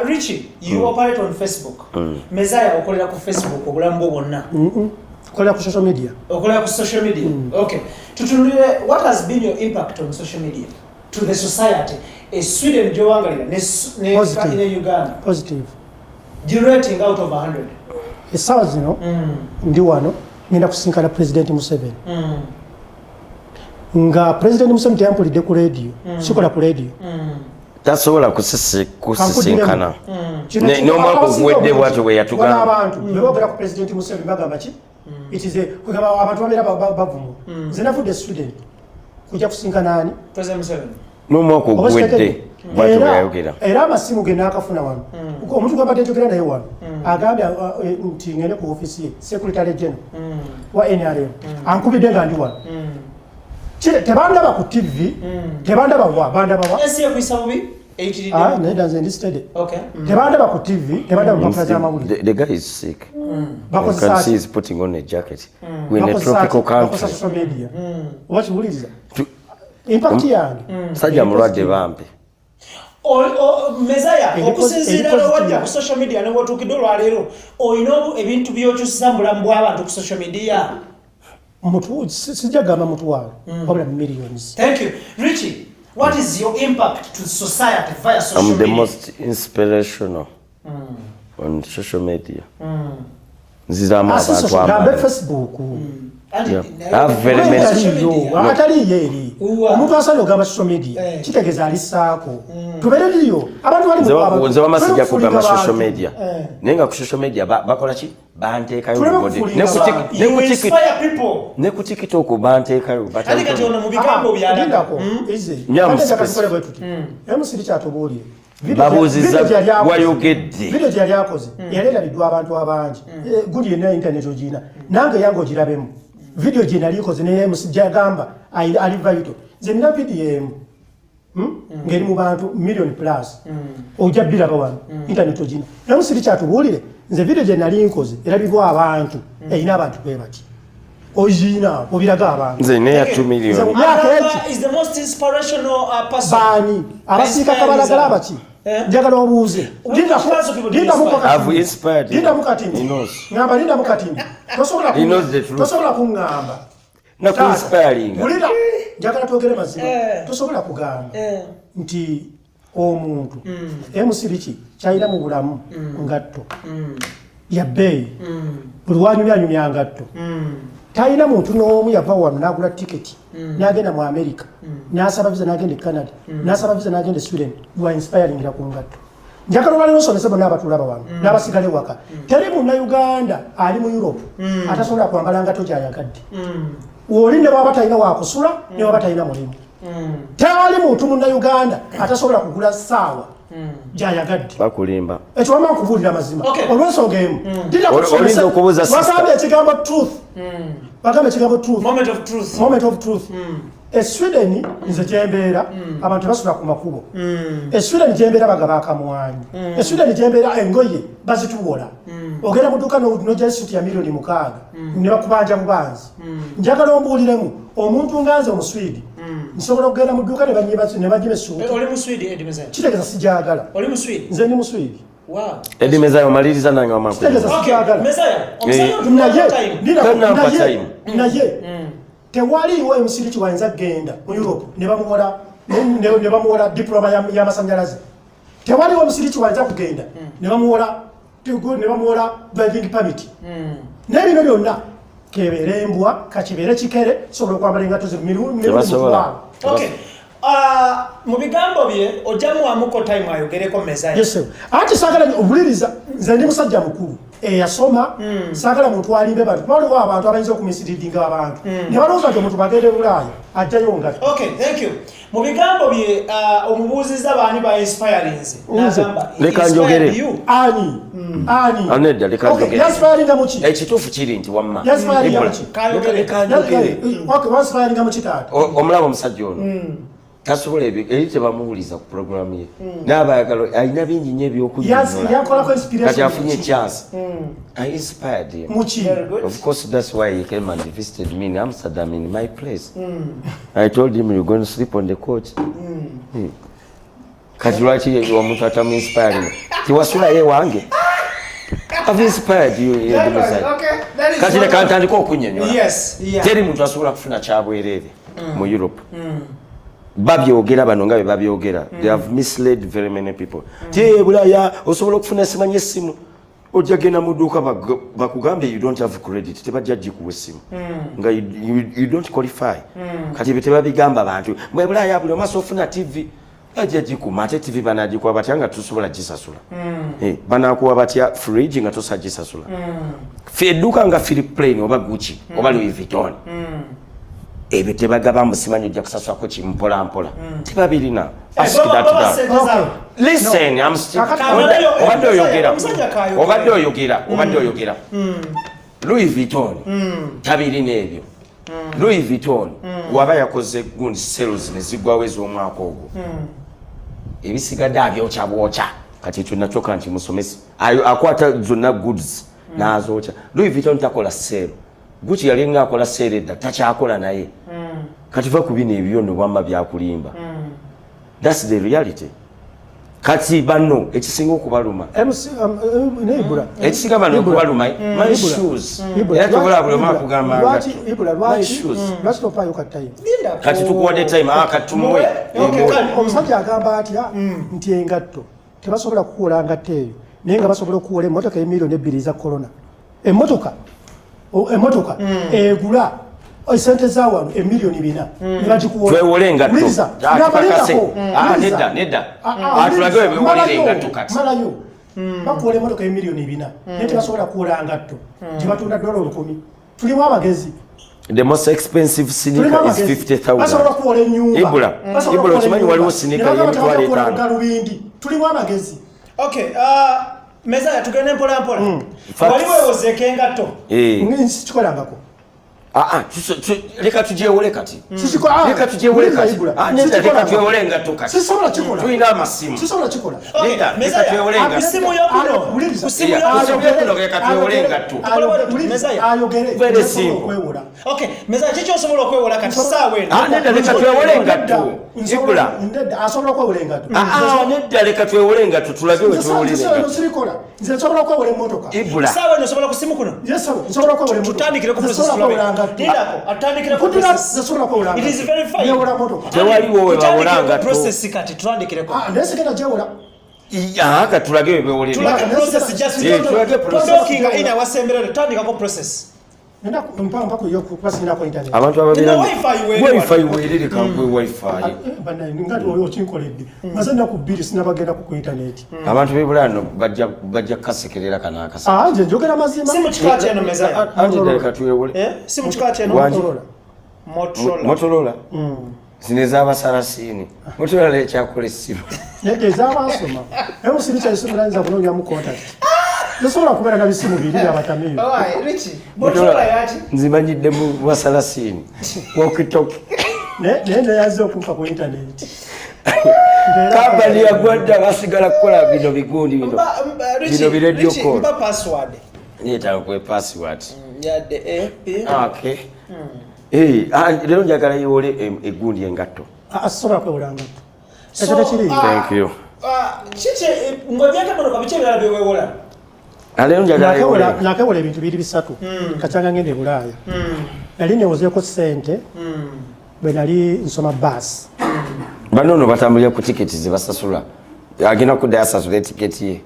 Richie you operate on Facebook Mezaya okolera ku Facebook obulamu bwo bwonna okolera ku social media okay tutunulire what has been your impact on social media to the society. Sweden Joangalina, ne Uganda. Positive. Rating out of 100. Esawa zino ndi wano ngenda kusinkana President Museveni. Nga President Museveni teyampulidde ku radio, sikola ku radio. Tasobola kusisinkana. N'omwaka oguwedde bw'atyo bwe yatugamba. Abantu bwe boogera ku President Museveni bagamba ki? It is kwegamba abantu babeera bavumu. Nze navudde Sweden kujja kusinkana ani? President Museveni. N'omwaka oguwedde bw'atyo bwe yayogera. Era amasimu ge naakafuna wano. Omuntu gwabadde njogera naye wano agambye nti ngende ku ofiisi ye Secretary General wa NRM ankubidde nga ndi wano. Tebandaba ku TV, tebandaba wa, bandaba wa. Esi yakuyisa bubi? Neda nze ndi steady. Tebandaba ku TV, tebandaba mu mpaka z'amawulire. The guy is sick. You can see he's putting on a jacket. We're in a tropical country. Social media. Wakiwuliriza? Impact yange. Sajja mulwadde bambi. Mezaya okusinziira lwewajja ku social media ne watuukidde olwaleero olina ebintu by'okyusiza mu bulamu bw'abantu ku social media. Sijja gamba mutwalo wabula millions. Thank you. Richie, what is your impact to society via social media? I'm the most inspirational on social media. Nziramu abantu abagambe Facebook. Atali yeri. Omuntu asali ogamba social media kitegeeza alisaako. Tubereyo abantu bali mu nze bamasijja kugamba social media. Nenga ku social media bakola ki? Banteekayo body. Ne ku TikTok banteekayo batali. Kati ono mu bigambo byalako. Emusiri kyatubuulire. Babuuziza wayogedde. Video gyali akoze yaleetaliddwa abantu abangi. Gundi yenna internet ogina. Nange yange ogirabemu. Video gye nali koze ne emusijja agamba ali vital. Nze nina video emu. Ngeri mu bantu million plus. Ojja biraba wano. Internet ogina. Emusiri kyatubuulire. Nze video gye nali nkoze erabibwa abantu. Eyina abantu bebaki. Ojina obiraga abantu. Nze ne ya 2 million. Is the most inspirational person. Bani abasika kabalagala abaki. Njagala obuuze. I've inspired. Linda mukati. Ngamba linda mukati. Tosobola kungamba. Na ku inspiring. Linda njagala twogere mazima. Tosobola kugamba nti omuntu emusiriki kyayina mu bulamu ngatto. Ya bay. Buli wanyumya ngatto. Tayina muntu n'omu yava wano n'agula tiketi n'agenda mu America n'asaba visa n'agenda e Canada n'asaba visa n'agenda e Sweden. You are inspiring ku ngatto. Njagala olwaleero nsomesa bonna abatulaba wano n'abasigale waka. Teri munnayuganda ali mu Europe atasobola kwambala ngatto gy'ayagadde. Oli ne bw'aba talina wakusula ne bw'aba talina mulimu. Tewali muntu munnayuganda atasobola kugula ssaawa gy'ayagadde. Bakulimba. Ekyo wamma nkubuulira mazima. Olw'ensonga emu. Olinza okubuuza bagambye ekigambo truth. Bagambye ekigambo truth. Moment of truth. Sweden nze gyembeera abantu basula ku makubo. Sweden gyembeera bagaba akamwanyi. Sweden gyembeera engoye bazituwola. Ogenda mu dduuka n'ojja suuti ya milioni 6 ne bakubanja bubanzi. Njagala ombuuliremu omuntu nganze Omuswidi nsobola okugenda mu dduuka ne bagiba essuuti. Oli Muswidi Eddie Mezayo? Kitegeeza sigyagala. Oli Muswidi? Nze ndi Muswidi. Wow. Eddie Mezayo omaliriza nange wamangu. Kitegeeza sigyagala. Naye tewaliiwo emusiriki wayinza genda mu Europe ne bamuwola diploma y'amasannyalaze. Tewaliiwo emusiriki wayinza kugenda ne bamuwola driving permit. N'ebino byonna kebeere embwa kakibeere kikere sobola okwambala engatto mu bigambo bye ojjamu wamuko time ayogereko Mezayo. Yes sir. Ati saagala obuliriza nze ndi musajja mukulu eyasoma saagala muntu alimbe bantu waliwo abantu abayinza okumisiriidinga abantu ne balowooza nti omuntu bagende Bulaaya ajjayo ngatto. Okay, thank you. Mu bigambo bye omubuuzizza baani ba inspirinze n'agamba leka njogere ani anedda leka njogere yanspiringa mu ki ekituufu kiri nti wamma yanspiringa mu ki leka njogere wanspiringa mu ki taata omulaba omusajja ono tasobola ebyo eri tebamuwuliza ku programu ye n'abayagala alina bingi nnyo ebyokunyonnyola kati afunye chance I inspired him. Of course, that's why he came and visited me in Amsterdam in my place. I told him you're going to sleep on the couch. Kati lwaki omuntu atamu inspiring tiwasula ye wange. I've inspired you. Kati leka ntandika okunnyonnyola. Teri muntu asobola kufuna kyabwereere mu Europe. babyogera bano nga babyogera they have misled very many people tie bulaya osobola okufuna simanyi essimu ojja genda mu dduuka bakugambe you don't have credit tebajja gikuwa essimu nga you don't qualify kati bye tebabigamba abantu mbwe bulaya buli omaso ofuna tv ajja gikuma ate tv banagikuwa batya nga tusobola gisasula banakuwa batya fridge nga tosa gisasula edduuka nga Philip Plain oba Gucci oba Louis Vuitton ebyo tebagaba musimanyi ojja kusasulako kimpola mpola tebabirina listen obadde oyogera Louis Vuitton tabirina ebyo Louis Vuitton waba yakoze gundi sales ne zigwawo ez'omwaka ogwo ebisigadde abyokya kati ekyo nakyoka nti musomesi akwata zonna goods n'azokya Louis Vuitton takola sale Gucci yalinga akola sale edda takyakola naye kati va ku bino ebyondo bwamba byakulimba that's the reality kati bano ekisinga okubaluma ekisinga bano okubaluma my shoes era tobola buli omu akugamba kati tukuwadde time katumuwe omusajja agamba atya nti engatto tebasobola kukuwola ngatto eyo naye nga basobola okuwola emmotoka y'emiliyoni 2 za corona emmotoka egula sente za wano emiliyoni 4 nebagikuwola twewole engatto nedda atulage webewolere engatto kati malayo bakuwola emmotoka y'emiliyoni 4 naye tebasobola kuwola ngatto gyebatunda $10,000 tulimu abagezi. The most expensive sneaker is 50,000. Ibula chimanyi waliwo sneaker y'emitwalo 5. Tulimu amagezi. Okay, meza ya tugende mpola mpola. Waliwo ozeka engatto. Nsi chikolangako. Leka tujewole kati. Leka tujewole kati. Leka tujewole engatto kati. Sisobola chikola. Tuina amasimu. Sisobola chikola. Meza tujewole engatto. Simu yokuno. Simu yokuno leka tujewole engatto. Meza ya ayogere. Very simple. Okay, meza chicho osobola okwewola kati sawe. Nedda leka tujewole engatto. Ibula. Nedda asobola okwewola engatto. Nedda leka tujewole engatto tulage we tujewole engatto. Sirikola. Nze nsobola okwewola emmotoka. Ibula. Sawe nosobola kusimu kuno. Yes sir. Nsobola okwewola emmotoka. Tutandikire ku process. It is very fine. Tewaliwo we bawolanga process kati tuandikireko. Neseketa jewola. Ka tulage we bewolera. Tulage process just talking in our assembly tutandikako process. Nenda mpaka yo kupasina kwa internet. Abantu ababira wifi werere kankwe wifi. Bana ngati oyo chinkoledde. Mazana ku bill sinabagenda ku internet. Abantu bebulano bajja kasekerera kana akasa. Nje njogera mazima. Simu chikati eno meza. Anje katuyewole. Simu chikati eno Motorola. Zineza abasalasini. Motorola ekyakole simu. Negeza abasoma. Emu siricha isumiranza kunonya mu contact. Nesobola kubera na bisimu bibiri abatamiyo. Richie. Motorola yachi. Nzimanyidde mu basalasini. Walkie-talkie. Ne yazo kumpa ku internet. Kabali ya gwada basigala kukola bino bigundi bino. Bino biredio call. Mpa password. Nita kwe password. Ya de Okay. Lero njagala yewole egundi engatto. Asobola kwewola ngatto. Thank you. Chiche ngojeka bano kabiche byala bewewola. Lero njagala yewole. Nakewola ebintu biri bisatu. Kachanga ngende Bulaya. Nali newozeko sente. Bwe nali nsoma bus. Banono batambulira ku tickets zibasasula. Agina ku dayasasula ticket ye.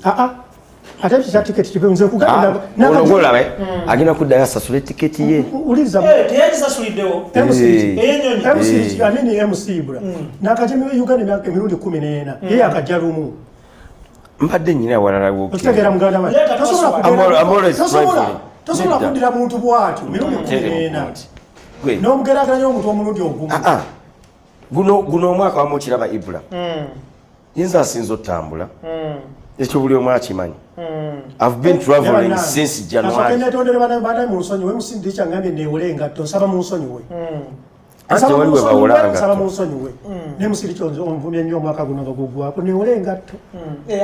Ate ticket kipenze kuganda nagola we agina ku dayasasula ticket ye. Uliza teyaji sasuliddewo. MC amini MC bra. Nakajemi Uganda myaka emirundi 14. Ye akajalumu. Mbadde nyina walala woki. Otegera muganda mali. Tosobola kudira muntu bwatu mirundi 14. N'omugeraganya omuntu omulundi ogumu. Guno omwaka wamukiraba Ibula. Yinza asinza otambula. Ekyo buli omu akimanyi. I've been traveling since January. Netondere bana mu nsonyi we musindicha ngambe newole engatto nsaba mu nsonyi we. Ate waliwe bawolanga. Nsaba mu nsonyi we. Ne musiricho onvumye nnyo omwaka guno bagugwako newole engatto.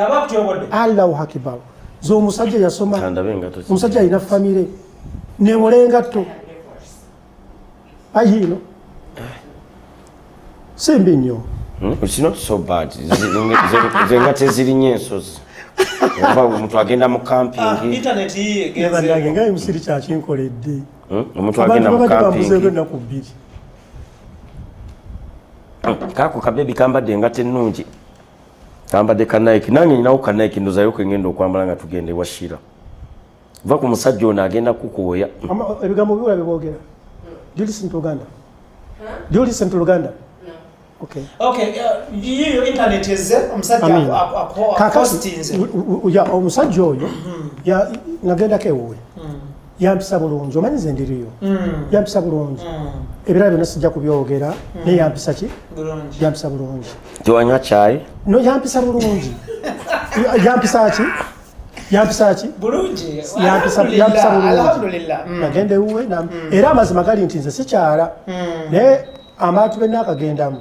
Abakutyobodde. Allahu Akbar. Zo omusajja yasoma. Omusajja alina famire. Newole engatto. Ayino. Sembi nnyo. It's not so bad. Zenga teziri nyensozi. Oba omuntu agenda mu camping. Internet yiye genze. Nega ngai musiri kya kinkoledde. Omuntu agenda mu camping. Abantu bamuze na kubiri. Kako kabebi kambadde ngate nnungi. Kambadde Nike nange ninawo Nike ndozayo kwengendo okwambala nga tugende washira. Va ku musajja ono agenda kukuwoya. Ebigambo bibula bibogera. Do you listen to Uganda? Do you listen to Uganda? Okay. Okay, you internet is omusajja postinze. Ya omusajja oyo ya nagenda kewe. Yampisa bulungi omanyize ndiriyo. Yampisa bulungi. Ebirabo nasijja kubyogera ne yampisa ki? Bulungi. Yampisa bulungi. Tuwanywa chai? No yampisa bulungi. Yampisa ki? Yampisa ki? Bulungi. Yampisa bulungi. Alhamdulillah. Nagende uwe na era amazima gali nti nze sikyala. Ne amatu bena akagendamu.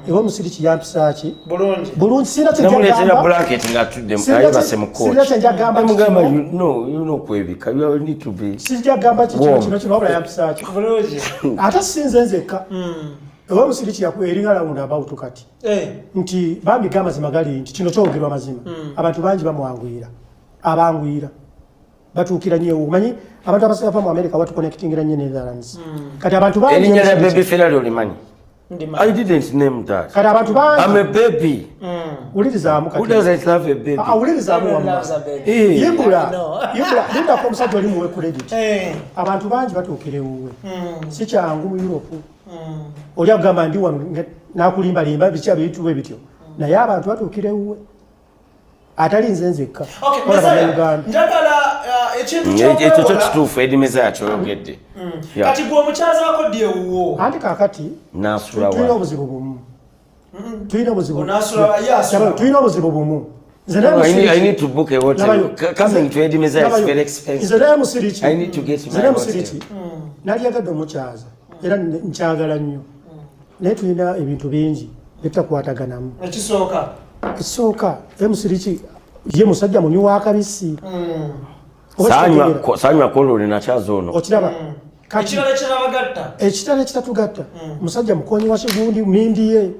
Ewo musiriki yampisa ki? Bulungi. Bulungi sina kye gamba blanket nga tudde mukayibase mu coach. Sina kye gamba mugamba you know kwebika you need to be. Sija gamba kino wabula yampisa ki? Bulungi. Ata sinze nzeka. Ewo musiriki yakweringa lawunda about kati. Nti bambi gamba zimagali nti kino kyogerwa mazima. Abantu bangi bamwanguyira. Abanguyira. Batukira nyewo manyi abantu abasaba mu America watu connectingira nye Netherlands. Kati abantu bangi eninya ya baby Ferrari olimanyi. I didn't name that. Kati abantu bangi I'm a baby. Ulirizamu kati. Who doesn't love a baby? Ulirizamu wamma. Yimbula linda kwa musajja oli muwe credit. Abantu bangi batukire uwe. Si kyangu mu Europe. Oli agamba ndi wano nakulimba limba bicha bituwe bityo. Naye abantu batukire uwe. Atali nzenzeka. Njagala ekintu ekyo kituufu edimeza yakyogedde. Kati gwe omukyaza akodde ewuwo. Anti kakati nasulawa. Tulina obuzibu bumu. Tulina obuzibu. Nasulawa yasula. Tulina obuzibu bumu. I need to book a hotel. Coming to edimeza is very expensive. Nze musiriki. I need to get my hotel. Nali yagadde omukyaza. Era nkyagala nnyo. Naye tulina ebintu bingi bitakwataganamu. Ekisooka. Ekisooka emusiriki ye musajja munyi wa kabisi. Sanywa kolole na kyazo ono. Okiraba. Ekirala kirabagatta. Ekitala kitatugatta. Musajja mukonyi wa Kigundi mindiye.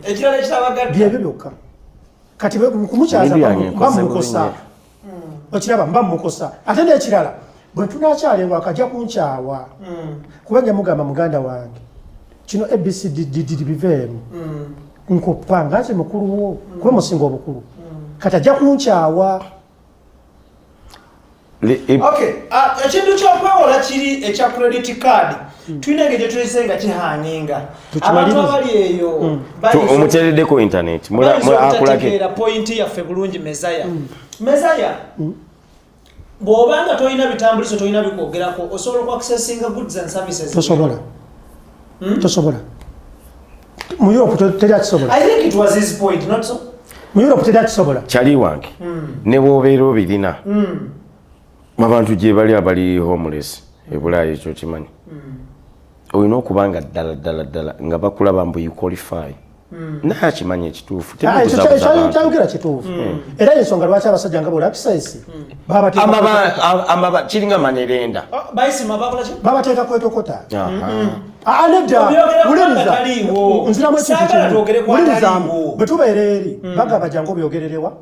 Ekirala kirabagatta. Byebyo byokka. Kati kumukyaza bamukosa. Okiraba bamukosa. Ate n'ekirala bwe tunakyalewa akajja kunkyawa. Kubanga mugamba muganda wange. Kino ABCD biveemu. Nkopanga ate mukulu wo kuba musinga obukulu. Kati ajja kunkyawa. Okay, ekintu kyokwewola kiri ekya credit card. Tulina engeri gyetulese nga kihanginga. Abantu abali eyo omuteereddeko internet akulage point yaffe bulungi Mezaya. Mezaya bw'obanga tolina bitambulizo tolina bikwogerako osobola ku accessinga goods and services. Tosobola. Mu Europe teri akisobola. I think it was his point, not so? Mu Europe teri akisobola. Kyali wange ne bw'obeera obirina abantu gye bali abali homeless ebulayi ekyo kimanyi olina okuba nga ddala nga bakulaba mbu you qualify naye akimanyi ekituufu kyayogera kituufu era ensonga lwaki abasajja nga bolakisaisi kiringa manerenda babateeka kwetokota nedda wuliriza nziramu ekintu wulirizaamu bwe tubeera eri bagamba jangu obyogererewa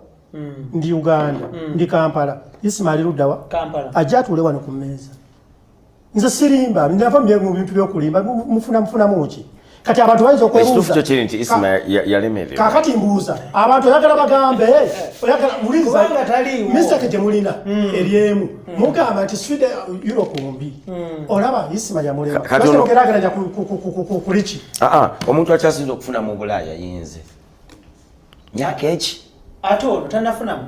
ndi Uganda ndi Kampala Ismail Luddawa ajja atuule wano ku mmeeza nze sirimba ndava mu bintu by'okulimba mufuna muki kati abantu bayinza okwebuuza kakati mbuuza abantu oyagala bagambe muliriza mistake gye mulina eryemu mugamba nti swide Europe mbi olaba Ismail yamulema ogeraageranya kuliki omuntu akyasinza okufuna mu Bulaaya yinze myaka eki ate olwo tanafunamu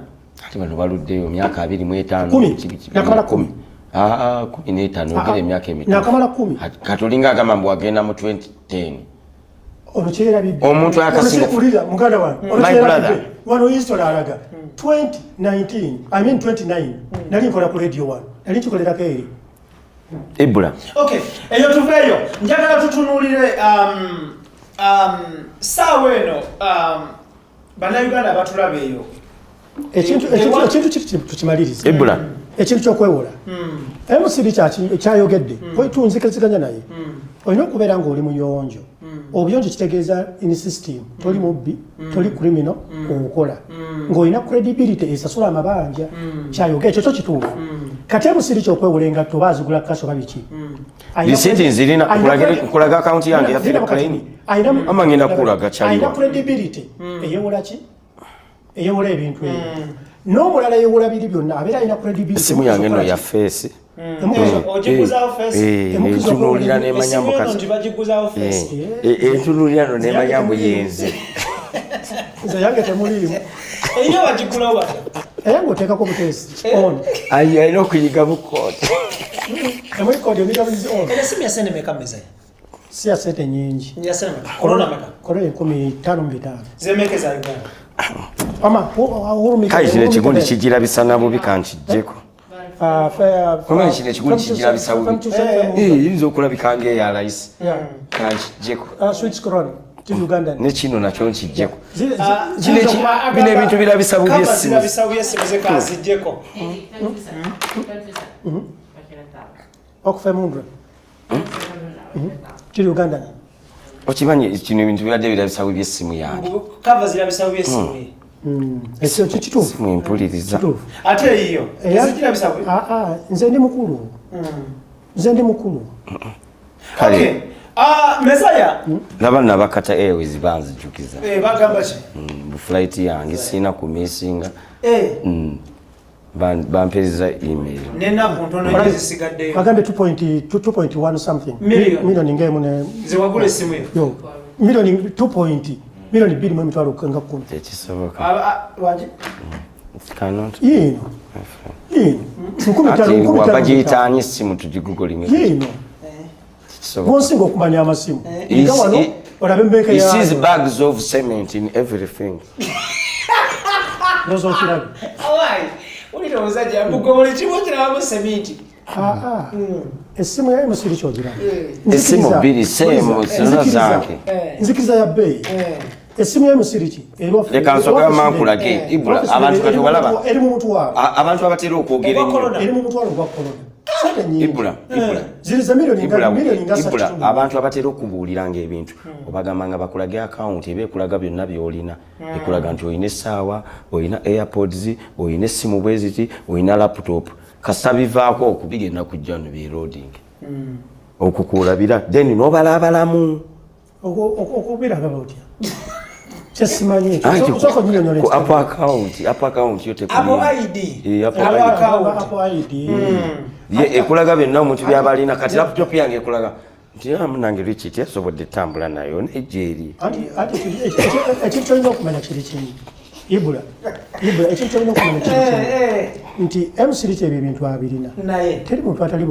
ate bano baluddeyo myaka 25 nakamala 10 15 ogere emyaka emito nakamala 10 katolinga agamba mbu agenda mu 2010 omukyera bibbi omuntu akasinga kulira muganda wange omukyera wano history alaga 2019 nali nkola ku radio 1 nali nkikolera eri Ibula. Okay, eyo tuveyo njagala tutunulire saweno bannayuganda batulabeeyo ekintu tukimaliriza Ibula. Ekintu kyokwewola emusiri kyayogedde kwetunzikiziganya naye olina okubeera ng'oli muyonjo obuyonjo kitegeeza in system toli mubbi toli criminal okola ng'olina credibility esasula amabanja kyayogera ekyo kyo kituufu kati emusiri kyokwewola engatto baazigula kaso babiki lisiti nzirina kulaga akaunti yange yaffe plain amangenda kulaga kyali credibility eyewola ki eyewola ebintu ebyo n'omulala yewola biri byonna abeera alina credibility simu yange no ya face etunulira nemanyambo etunulira no nemanyambo yenze nze yange temuliimu eyo bagigulawo bata era ng'oteekako buteesi on alina okuyiga bukooti emuli koodi omigabulizi on esimu ya sente meka Mezaya si ya sente nyingi ya sente korona meka korona 15,500 zemeke za Uganda kale kino ekigundi kijirabisa nabubi kankijjeko Kama kino ekigundi kijirabisa bubi yinza okulabika ng'eya layisi kankijjeko ne kino nakyo nkijjeko bino ebintu birabisa bubi essimu okufa emundwe kiri Uganda okimanyi kino ebintu bibadde birabisa bubi essimu yange kava zirabisa bubi essimu ye ekyo kituufu simu mpuliriza ate iyo ezikirabisa bubi nze ndi mukulu kale Mezaya laba nabakata airways banzijukiza bagamba ki flight yange sina kumisinga bampereza email nenaku ntono ezisigaddeyo bagambe 2.1 something million ngemu ne ziwagula essimu yo million 2. Milioni 2 mu mitwalo nga 10 tekisoboka wangi cannot yino bagiyitaani essimu tugigugolinga yino bonsinga okumanya amasimu nga wano olabe mbeke he sees bags of cement in everything nozo kirabi ulirowooza jambugo buli kimu kirabamu sementi essimu yayo musiri kyogira essimu bbiri seemu zonna zange nzikiriza ya bbeeyi essimu yayo musiri ki leka nsooka mankulage ibula abantu kati balaba eri mu muttu waabwe abantu abatera okwogera ennyo eri mu mutwalo gwa kolona ibula ziriza milioni ibula abantu abatera okubuuliranga ebintu obagamba nga bakulage akawunti ebeekulaga byonna by'olina ekulaga nti olina essaawa olina airpods olina essimu bwe ziti olina laptop kasita bivaako okubigenda kujja no beeloading okukulabira then n'obalaabalamu okubiraba otya kyesimanyi apo account yo ekulaga byonna omuntu byabalina kati laptop yange ekulaga nti nange Richard yasobodde tambula nayo nejeri ekintu kyolina okumanya kiri kimu ibula ekintu kyolina okumanya kiri kimu nti M3 ebyo ebintu abirina teri muntu atali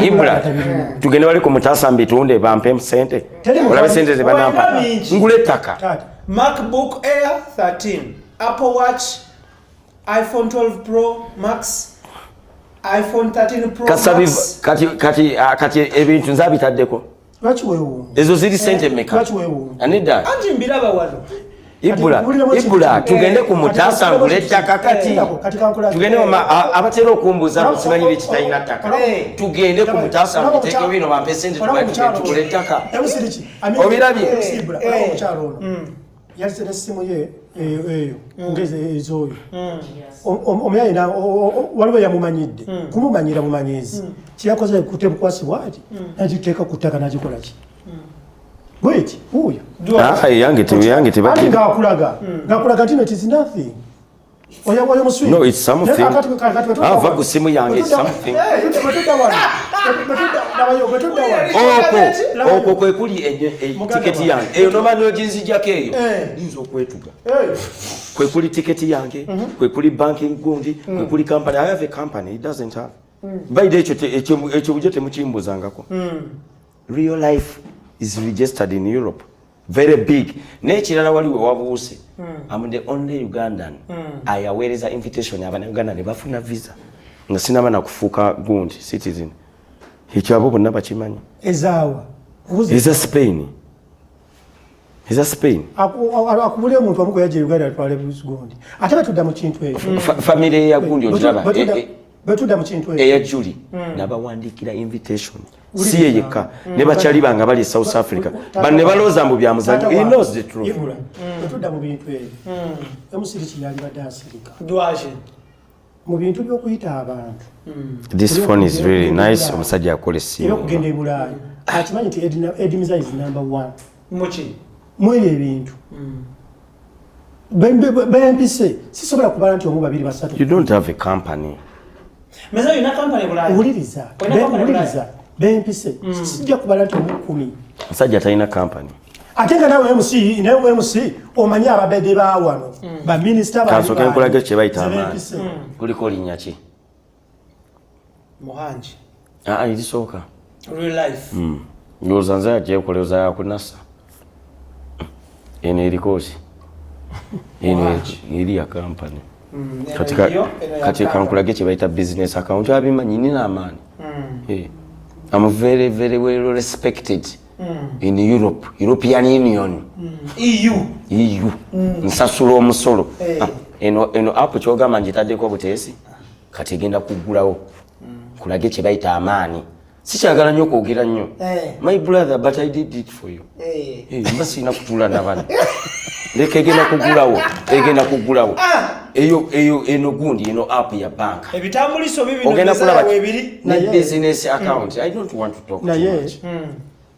ibula tugende wali ku mutaasa mbitunde bampe sente olabe sente ze banampa ngula ettaka MacBook Air 13, Apple Watch, iPhone 12 Pro Max, iPhone 13 Pro Max. Kati ebintu nzabitaddeko. Lwaki weewu? Ezo ziri sente mmeka? Lwaki weewu? Anida. Anti mbiraba wano. Ibula tugende ku mutaasa ngula ettaka kati. Tugende abatera okumbuuza simanyi biki talina ttaka. Tugende ku mutaasa mbiteeke bino bampe sente tugula ettaka. Obirabye? Yalizira essimu ye eyo ngeze ez'oyo omuyayina waliwo yamumanyidde kumumanyira mumanyizi kyakoze kute bukwasibwa ati nagiteeka ku ttaka nagikola ki bweki uyo yange tebali ngakulaga nti it is nothing oyo muswi no it's something ava ku simu yange it's something okwo kwe kuli tiketi yange eyo noba noginzijjako eyo yinza okwetuga kwe kuli tiketi yange kwe kuli banking gundi kwe kuli company I have a company it doesn't have baida ekyo bujjo temukimbuzangako real life is registered in Europe very big nekirala waliwe wabuuse I'm the only Ugandan ayaweereza invitation abana Uganda ne bafuna visa nga sinaba na kufuuka gundi citizen ekyo abo bonna bakimanyi ezaawa eza Spain akubulira omuntu wamu gweyaja Uganda atwale gundi ate batudda mu kintu ekyo famire ya gundi ogiraba betudda mu kintu eya Julie nabawandiikira invitation si yekka ne bakyali banga bali South Africa banne balooza mbu bya muzanyo he knows the truth betudda mu bintu ebyo emusiri kiyali badde asirika dwaje mu bintu by'okuyita abantu this phone is really nice omusajja akola essimu era okugenda e Bulaaya akimanyi nti Edimiza is number 1 Muchi. Mweye ebintu. BNPC sisobola kubala nti omu babiri basatu. You don't have a company. Meza ina company bulaya. Uliriza. BNPC sijja kubala nti omu 10. Musajja talina company. Atenga nawe MC omanyi ababede baawano. Ba minister ba. Kansoke nkolage kye bayita amaani. Kuliko linnya ki? Muhanji. Ilisoka. Real life. Ngozanza je kukoleza ya kunasa. Ene ilikosi. Ene ili ya company. Katika kankulage kye bayita business account abimanyi nina amaani. I'm very very well respected in Europe, European Union. EU. Nsasula omusolo. Eno apo kyogamba njitaddeko butesi kati genda kugulawo. Kulage kye bayita amaani. Sikyagala nnyo kwogera nnyo. My brother, but I did it for you. Mba sina kutula nabana. Leka egenda kugulawo. Eyo eno gundi eno app ya bank. Ebitambuliso bibino bizaawo ebiri na business account. I don't want to talk too much.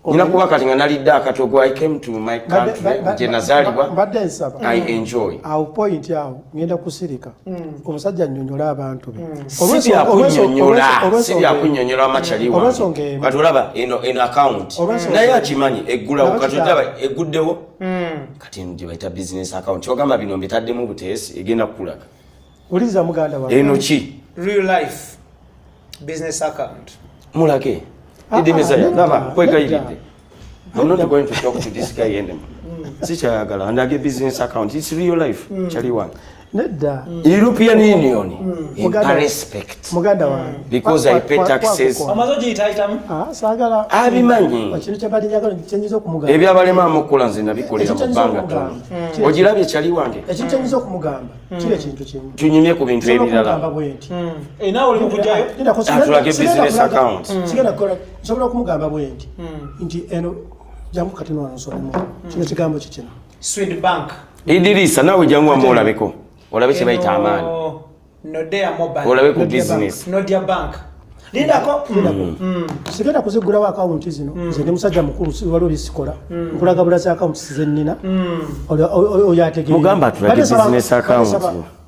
Nina kuba kati nga nalidde akatogo. I came to my country gye nazaalibwa. I enjoy. Awo point awo ngenda kusirika. Omusajja nnyonnyola abantu be. Sibi akunnyonnyola amachali wange. Kati olaba eno account. Naye akimanyi eggulawo kati olaba egguddewo. Kati gye bayita business account. Kyogamba bino mbitaddemu buteesi egenda kukulaga. Uliza muganda wange. Eno ki? Real life business account. Mulage. I'm not going to talk to this guy anymore. Sichayagala and I get business account. It's real life. Chali one. European Union. In respect. Because I pay taxes. Sagala. Abimanyi. Ebyabalema amukola nze nabikolera mu bbanga ttono. Ogirabye chali wange. Ekintu kumugamba. Kile kintu kimu. Tunyumye ku bintu ebirala. Nawe oli mukujayo. Tulage business account. Sigenda kola. Nsobola kumugamba bwenti. Nti eno jangu kati no ansonemo. Kino kigambo kikino. Swede Bank. Idirisa nawe jangu amolabeko. Olabe kye bayita amaani. Nodea Mobile. Olabe ku business. Nodea Bank. Lindako. Sigenda kuzigulawo account zino. Nze ndi musajja mukulu waliwo bisikola. Nkulaga bulasa account zenina. Oyategere. Mugamba tulage business account.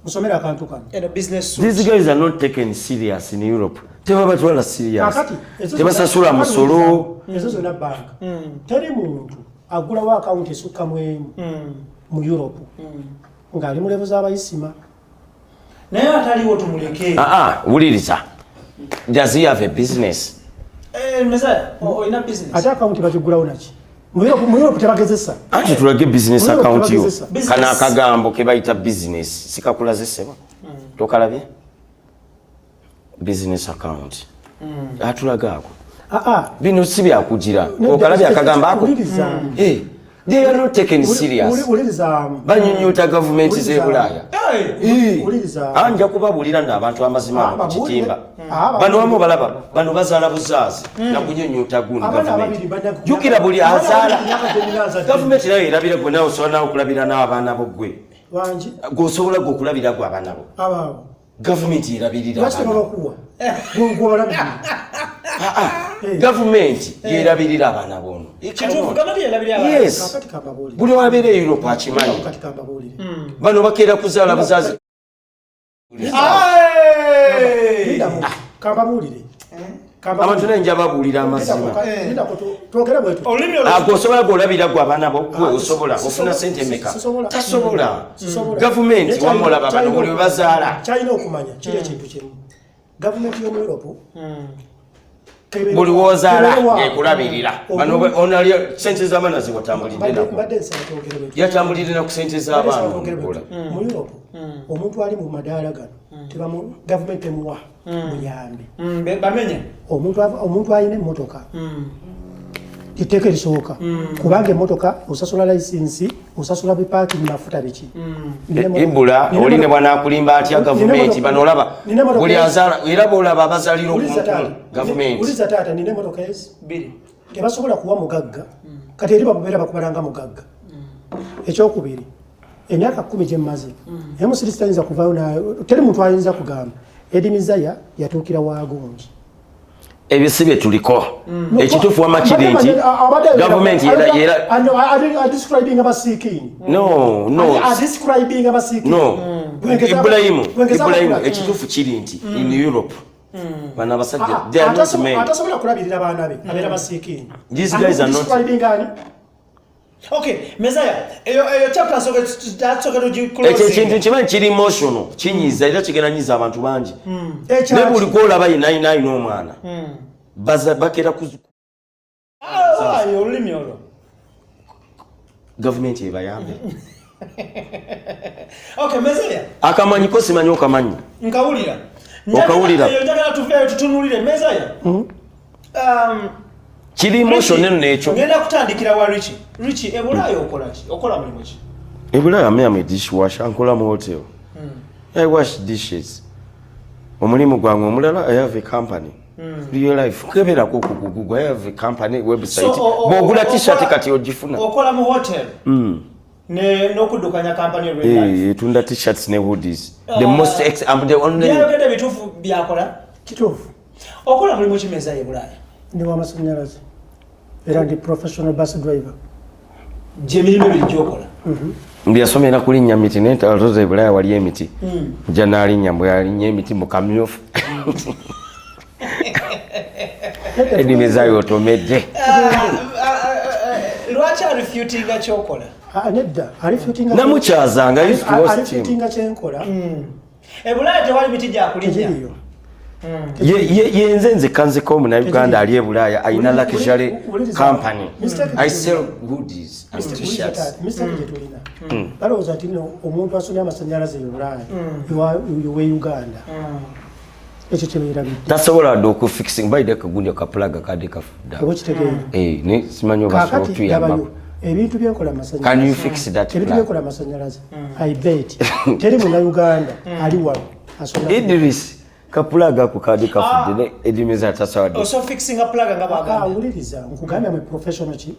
Musomera akantu kano. These guys are not taken serious in Europe. Tebaba twala serious. Tebasasula musolo. Ezo zonna bank. Teri muntu agulawo account esukka mu Europe. Ngali mu level z'abayisima. Naye ataliwo tumuleke. Wuliriza. Does he have a business? Meza, ina business. Ate account bagigulawo naki? Mu Europe tebagezesa. Ati tulage business account yo. Kana akagambo ke bayita business. Sikakulazeseba. Tokalabye? Business account. Atulagaako. Bino si byakugira. Okalabye akagamba ako. They are not taken serious. Banyunyuta government ze Bulaya. Anja kubabulira n'abantu amazima mu kitimba. Bano wamu balaba, bano bazaala buzaazi na kunyunyuta gundi government. Jukira buli azaala. Government nayo erabira gwe nawe osobola okulabira n'abaana bo gwe. Wangi. Gwosobola gwe okulabira gwe abaana bo. Government erabirira abaana. Government yerabirira abaana bono. Yes. Buli wabeera Europe akimanyi. Bano bakeera kuzaala buzaazi. Abantu naye njababuulira amazima. Osobola gwolabira gwe abaana bo gwe osobola ofuna sente mmeka? Tasobola. Gavumenti wamulaba bano buli we bazaala. Kyalina okumanya kiri ekintu kimu. Gavumenti y'omu Europe buli wozaala ekulabirira. Bano onali sente z'abaana ziwatambulidde nako. Yatambulidde na ku sente z'abaana. Mu Europe omuntu ali mu madaala gano tebamu gavumenti emuwa buyambi. Bamenye. Omuntu alina emmotoka itteeka erisoboka kubanga emmotoka osasula licensi osasula biparking mafuta biki. Ibula oli ne bwanaakulimba atya gavumenti bano olaba buli azaala era bw'olaba abazaalira okumukulu gavumenti. Uliza taata nina emmotoka ezi bbiri tebasobola kuwa mugagga kati eri bakubeera bakubalanga mugagga. Ekyokubiri emyaka 10 gye mmaze emusirisi tayinza kuvaayo nayo teri muntu ayinza kugamba Edi Mizaya yatuukira Wagongi. ebisibe tuliko ekitufu wama kiri nti government era are describing abasiiki no are describing abasiiki no Ibrahim ekitufu kiri nti in Europe bana abasajja they are not men atasobola kulabirira abaana be abera abasiiki these guys are not describing ani. Okay, Messiah, eyo chapter soke to close. Ekintu kimanyi kiri emotional kinyiza era kigenanyiza abantu bangi ne buli kwolaba yinaina omwana baza bakera kuzu olulimi olwo government ebayambe. Okay, Messiah, akamanyi ko simanyi okamanyi nkawulira okawulira njagala tuveeyo tutunulire Messiah. kiri emotional n'ekyo ngenda kutandikira wa Richie ebulayo okola mulimu ki? ebulayo I'm a dishwasher nkola mu hotel. I wash dishes. Omulimu gwange omulala I have a company. Real life kebera ko I have a company website. Bogula t-shirt kati ogifuna. Okola mu hotel. Ne nokudukanya company real life. Tunda t-shirts ne hoodies. The most I'm the only. Yeah, get bitufu byakola. Kitufu. Okola mulimu ki Messiah ebulayo? Ndi wa masannyalaze. Era ndi professional bus driver. Jemirimu bijokola. Mbiyasomera kulinnya miti n'entalo ebulayo wali emiti. Jana alinya mbwe alinya emiti mu kamyofu. Edime zayo otomedde. Lwaki refutinga kyokola? Nedda, refutinga. Namukyazanga used to host him. Refutinga kyenkola. Ebulayo tewali miti gya kulinnya. Nze kanzeko omuna Uganda ali ebulaaya ayina luxury company. I sell hoodies and t-shirts. Mr. Getulina. Balowooza nti omuntu asomye amasannyalaze ebulaaya ewa Uganda. Ekyo kyebeerabidde. Tasobola wadde okufixing bayidde akagundi akapulaga kadde kafudda. Okitegeera. Ne simanyi obasobola otuyambako. Ebintu byenkola amasannyalaze. Can you fix that? Ebintu byenkola amasannyalaze. I bet. Teri muna Uganda ali wano asomya. Idris. Kapulaga ku kadi kafudde ne edimiza tasawadde. Also fixing a plug nga bagamba. Uliriza nkugambye mu professional ki.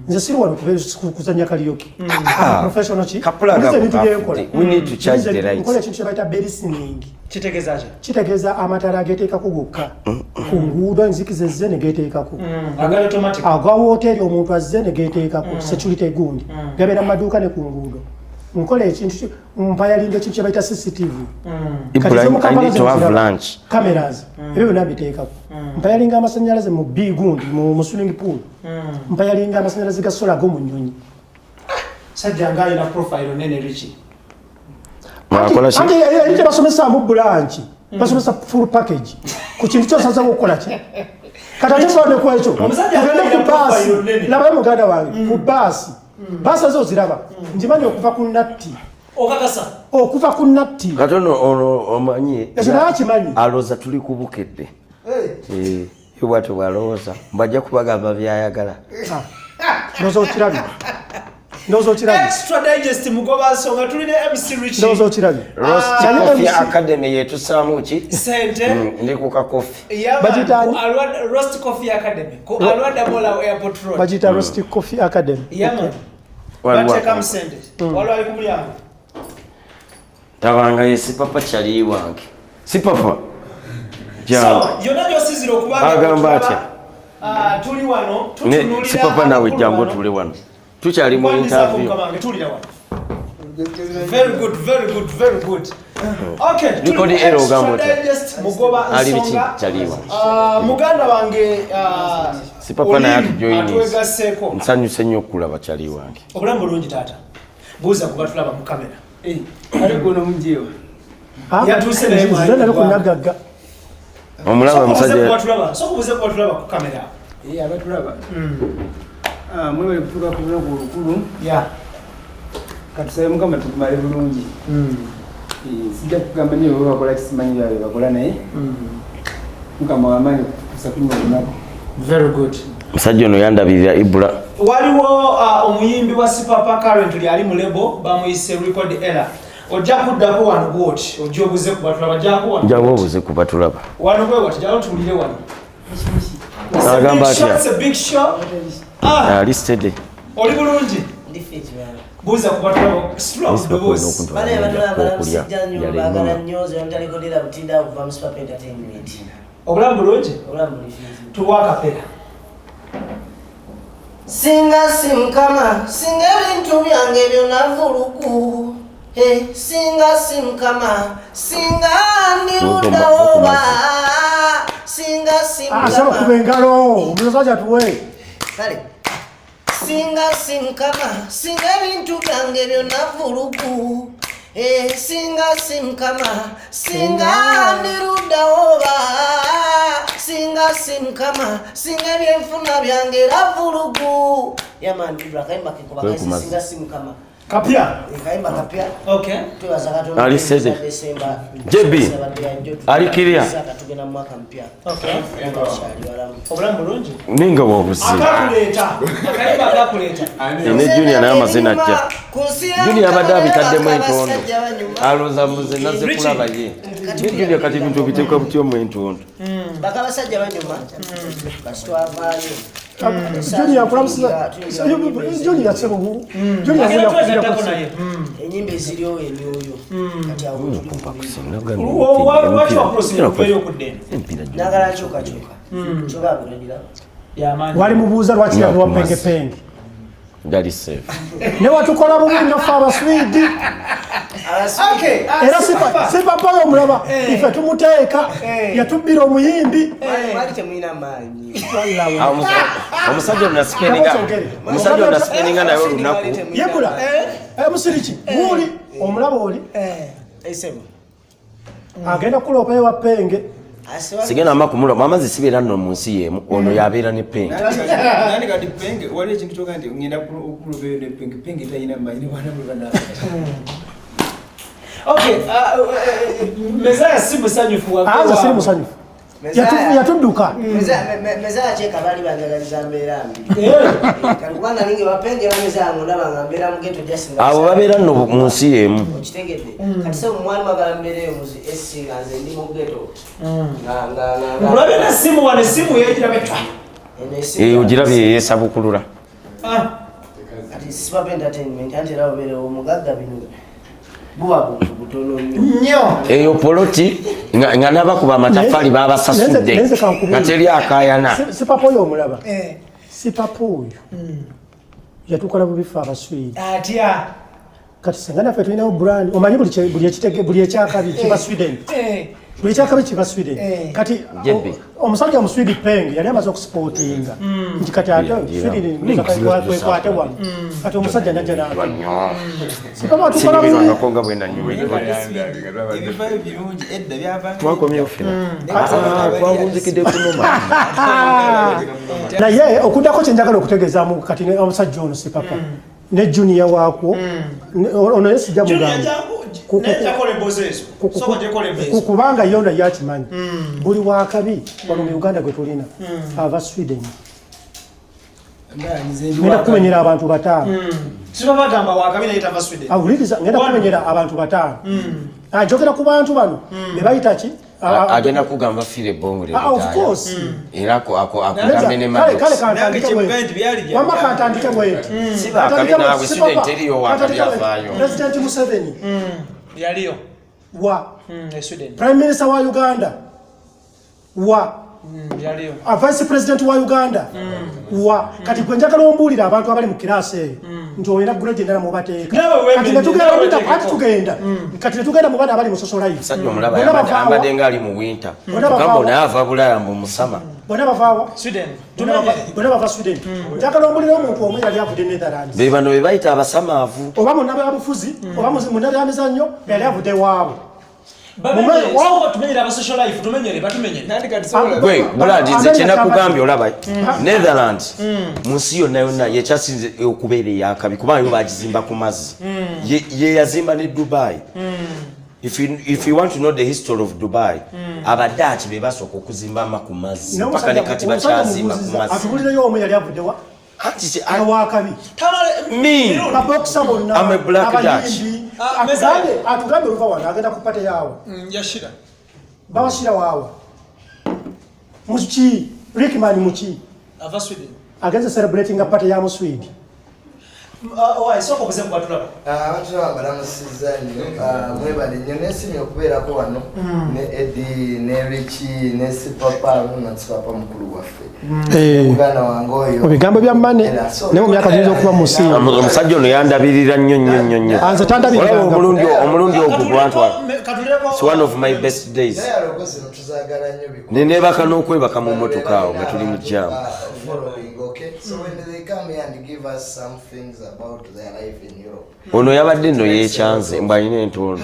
Nze siri wano kuzanya karaoke. Professional ki. Kapulaga ku kafudde. We need to charge the rights. Nkola ekintu kyebayita belistening. Kitegeeza ki? Kitegeeza amatala ageteekako gokka. Ku nguudo enzikiza ezze ne geteekako. Agali automatic. Agwa hoteri omuntu azze ne geteekako. Security gundi. Gabeera mu maduuka ne ku nguudo. Nkola ekintu mpayalinga ekintu kye bayita CCTV. Ibrahim, I need to have lunch. Cameras. Ebyo byonna biteekako. Mpayalinga amasannyalaze mu bigundi mu swimming pool. Mpayalinga amasannyalaze ga sola go mu nnyonyi. Sajja nga alina profile nene Richie. Mwakola ki? Ate basomesa mu branch. Basomesa full package. Ku kintu kyosaza okukola ki? Katatesoone ku ekyo. Ogende ku baasi. Laba muganda wange ku baasi. Basa zo ziraba. Njimanyi okuva ku natti. Okakasa. Okuva ku natti. Katono omanyi. Ekirala kimanyi. Aloza tuli kubukedde. Bwatyo bwalowooza. Mbajja kubagamba byayagala. Nozo kirabi. Nozo kirabi. Extra digest mugoba nsonga tulina MC Richie. Nozo kirabi. Roast Coffee Academy yetusaamu ki? Sente. Ndi kuka coffee. Bajitani. Roast Coffee Academy. Ko Alwada Mola Airport Road. Bajita Roast Coffee Academy. Yama. Bateka msende. Walo ali kumulyango. Tabanga yesi papa chali wange. Si papa. So, yona yosizira okubanga agamba atya. Tuli wano, tutunulira. Si papa nawe jango tuli wano. Tuchali mu interview. Very good, very good, very good. Okay, Nikodi ero gambo ta. Mugoba nsonga. Chaliwa. Muganda wange si papa na yatu join. Atwegaseko. Nsanyuse nnyo okulaba chali wange. Obulamu bulungi taata. Buuza kuba tulaba mu kamera. Ali gono munjiwa. Yatuse naye mwali. Nalo kunagaga. Omulaba musajja. So kubuze kuba tulaba ku kamera. Abatulaba. Mwewe kutuka ku lunaku olukulu. Yeah. Katusabe mukama tukumale bulungi. Sijja kugamba nyo bwe bakola kisimanyi byawe bakola naye. Mukama w'amaanyi kusakunywa lunaku. Very good. Musajja ono yandabirira Ibra. Waliwo omuyimbi wa Sipapa currently ali mu lebo bamuyise record error. Ojja kuddako wano bwoti ojja obuze ku batulaba jako wano. Jawo obuze ku batulaba. Wano bwe wati jalo tulire wano. Agamba atya. It's a big show. Listed. Oli bulungi. Buuza ku batulaba. Stop the boss. Bale batulaba bamusijja nnyo baagala nnyo ze ntalikodera butinda okuva mu Sipapa Entertainment. Obulamu bulungi? Tuwa akapera. Singa simkama, singa ebintu byange byonna vulugu. Singa simkama, singa ndirudawo ba. Singa simkama. Asaba kubengalo, omusajja tuwe. Kale. Singa simkama, singa ebintu byange byonna vulugu. Singa simkama, singa ndirudawo ba. Singa simkama, singa byenfuna byange ravulugu. Yamani Ibra kaimba kikoba kaisi singa simkama. Kapia. Kaimba kapia. Okay. Tuwaza katona. Ali seze. JB. Ali kiria. Katugena mwaka mpya. Okay. Obulamu bulungi? Ninga wabuzi. Akakuleta. Akaimba akakuleta. Ine Junior na amazina ajja. Junior abadde bitaddemu entondo. Aloza muze naze kulaba ye. Junior kati bintu biteekwa butyo mu entondo. Bakabasajja banyuma. Basitwavaayo. Junior kulamusiza. Junior sebo. Junior enyimbe ziriyo emyoyo kati awo nagala kyuka kyoba kulendira wali mubuuza lwaki yavuwa pengepenge That is safe. Ne watukola bulungi naffe abaswidi era si papa omulaba ife tumuteeka yatubbira omuyimbi omusajja onasipeninga naye olunaku yebula musiriki guuli omulaba oli agenda kulopa ewa penge sigenda amakumulwa amazzi sibeera nno mu nsi yemu ono yabeera ne penge nani kati penge wali ekintu kyoga nti ngenda okulobeyo ne penge tayina mmanyi wana bwe okay Mezaya si musanyufu wa siri musanyufu yatudduka Mezaya cheka bali banjagaliza mbeera mbi kubanga ninge bapenge bameza ngo nabanga mbeera mugeto jasinga abo babeera nno mu nsi yemu okitegedde kati se omwali magala mbeera muzi esinga nze ndi mu geto ulabe na simu wane simu yegira betwa ogirabye yeesabukulula kati Sibab Entertainment ante era obeera omugagga bino buba butono nnyo eyo poloti nga nabakuba amatafali babasasudde nga teri akayana si papa oyo omulaba si papa oyo yatukola bubifu abaswidi atya kati senga naffe tulinawo brand omanyi buli ekyakabi kiba Sweden buli ekyakabi kiba Sweden kati omusajja omuswidi penge yali amaze okusipotinga nti kati ate kwekwate wano kati omusajja najja naaba sipapa tukola sinibisangako bwe ebifaayo birungi edda byava twakomyewo fena twabunzikidde kunoma naye okuddako kyenjagala okutegeezaamu kati omusajja ono sipapa ne junior waakwo ono yesijja mugamba kubanga yona yakimanyi buli wakabi wano mu Uganda gwe tulina ava Sweden ngenda kumenyera abantu bataano awuliriza ngenda kumenyera abantu bataano njogera ku bantu bano be bayita ki agenda kugamba fire bongole of course era akugambe ne wama kantandike bweti President Museveni yaliyo wa Sweden Prime Minister wa Uganda wa yaliyo Vice President wa Uganda wa kati gwe njagala ombulira abantu abali mu kirasi eyo nti oyina grade endala mubateeka kati netugenda mu bana abali mu social life sajja omulaba ambadde nga ali mu winter kugamba naye ava Bulaya mbu musama bonna bavaawa Sweden bonna bava Sweden njagala ombulira omuntu omu yali avudde Netherlands be bano be bayita abasamaavu oba munnabyabufuzi oba munnabyamizannyo yali avudde waabwe tumenyera aba social life tumenyere batumenyere gwe buladi nze kyenakugambye olaba Netherlands mu nsi yonna yekyasinze okubeera eyakabi kubanga yo bagizimba ku mazzi ye yazimba ne Dubai. If you want to know the history of Dubai, abaddaaki be basooka okuzimba ku mazzi paka ne kati bakyazimba ku mazzi atubulireyo omu yali avudde wa awakabi I'm a black Dutch. Atugambe oluva wano agenda ku pate yaawe yashira bawashira waawe muki Rickman muki ava Sweden agenze celebrating a pate ya Muswidi Isoko kuze kubatulaba. Abatulaba balamusizza nnyo. Mwebale nnyo n'esimye okubeerako wano ne Eddie ne Richie ne Sipapa na Sipapa mukulu waffe. Muganda wange oyo. Ebigambo bya mmane ne mu myaka ginza okuba musinga. Omusajja ono yandabirira nnyo. Anze tandabirira. Omulundi ogwo gwantwala. It's one of my best days. Nenebaka n'okwebaka mu mmotoka awo nga tuli mu jam. Okay, so when they come here and give us some things about their life in Europe. Ono yabadde nno yekyanze mbw alina entondo.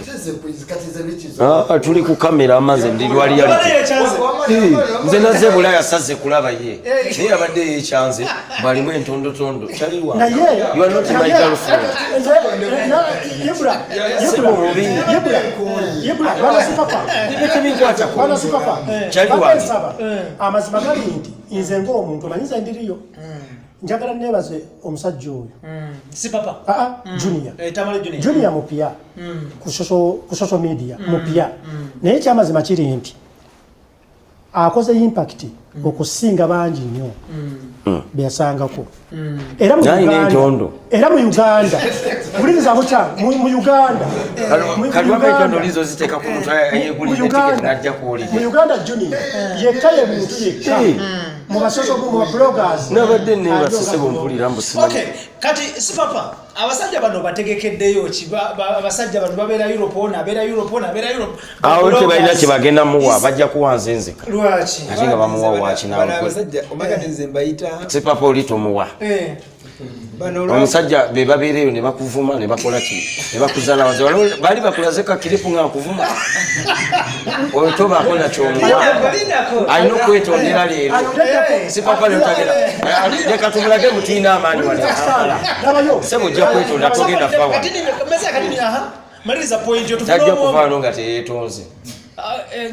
Tuli ku kamera amaze ndi lwali yali. Nze nazze Bulaaya saze kulaba ye. Naye yabadde yekyanze mbw alimu entondotondo. Kyaliwa. You are not my girlfriend. Yebula, bana Sipapa. Bana Sipapa. Kyaliwa. Amazima gali nti nze ng'omuntu manyiza ndiriyo. Njagala nebaze omusajja oyo. Sipapa. Junior. Tamale Junior. Junior mupya. Ku social media mupya. Naye kyamazima kiri nti akoze impact okusinga bangi nnyo. Byasangako. Era mu Uganda. Buliriza bucha mu Uganda. Kalwa entondo lizo ziteka ku mutwe ayegulira ticket najja kuwulira. Mu Uganda Junior yekaye muntu yekka. Mu basoso mu bloggers. Nabadde ne basese bompulira mbusima. Okay, kati Sipapa abasajja bano bategekeddeyo abasajja bano babeera Europe. Awo tebalina kye bagenda muwa bajja kuwanza enzeka. Lwaki? Ate nga bamuwa wakinawe. Abasajja omagade nze mbayita. Sipapa oli tomuwa. Omusajja be babeereyo ne bakuvuma ne bakola ki ne bakuzana wanze bali bakulaze ka kiripu nga kuvuma oyo toba akola kyomwa alina okwetondera leero Sipapa lutagera leka tumulage mutiina amaanyi wali sebo ojja kwetonda togenda fawa maliriza point yo tajja kuvaano nga teyeetonze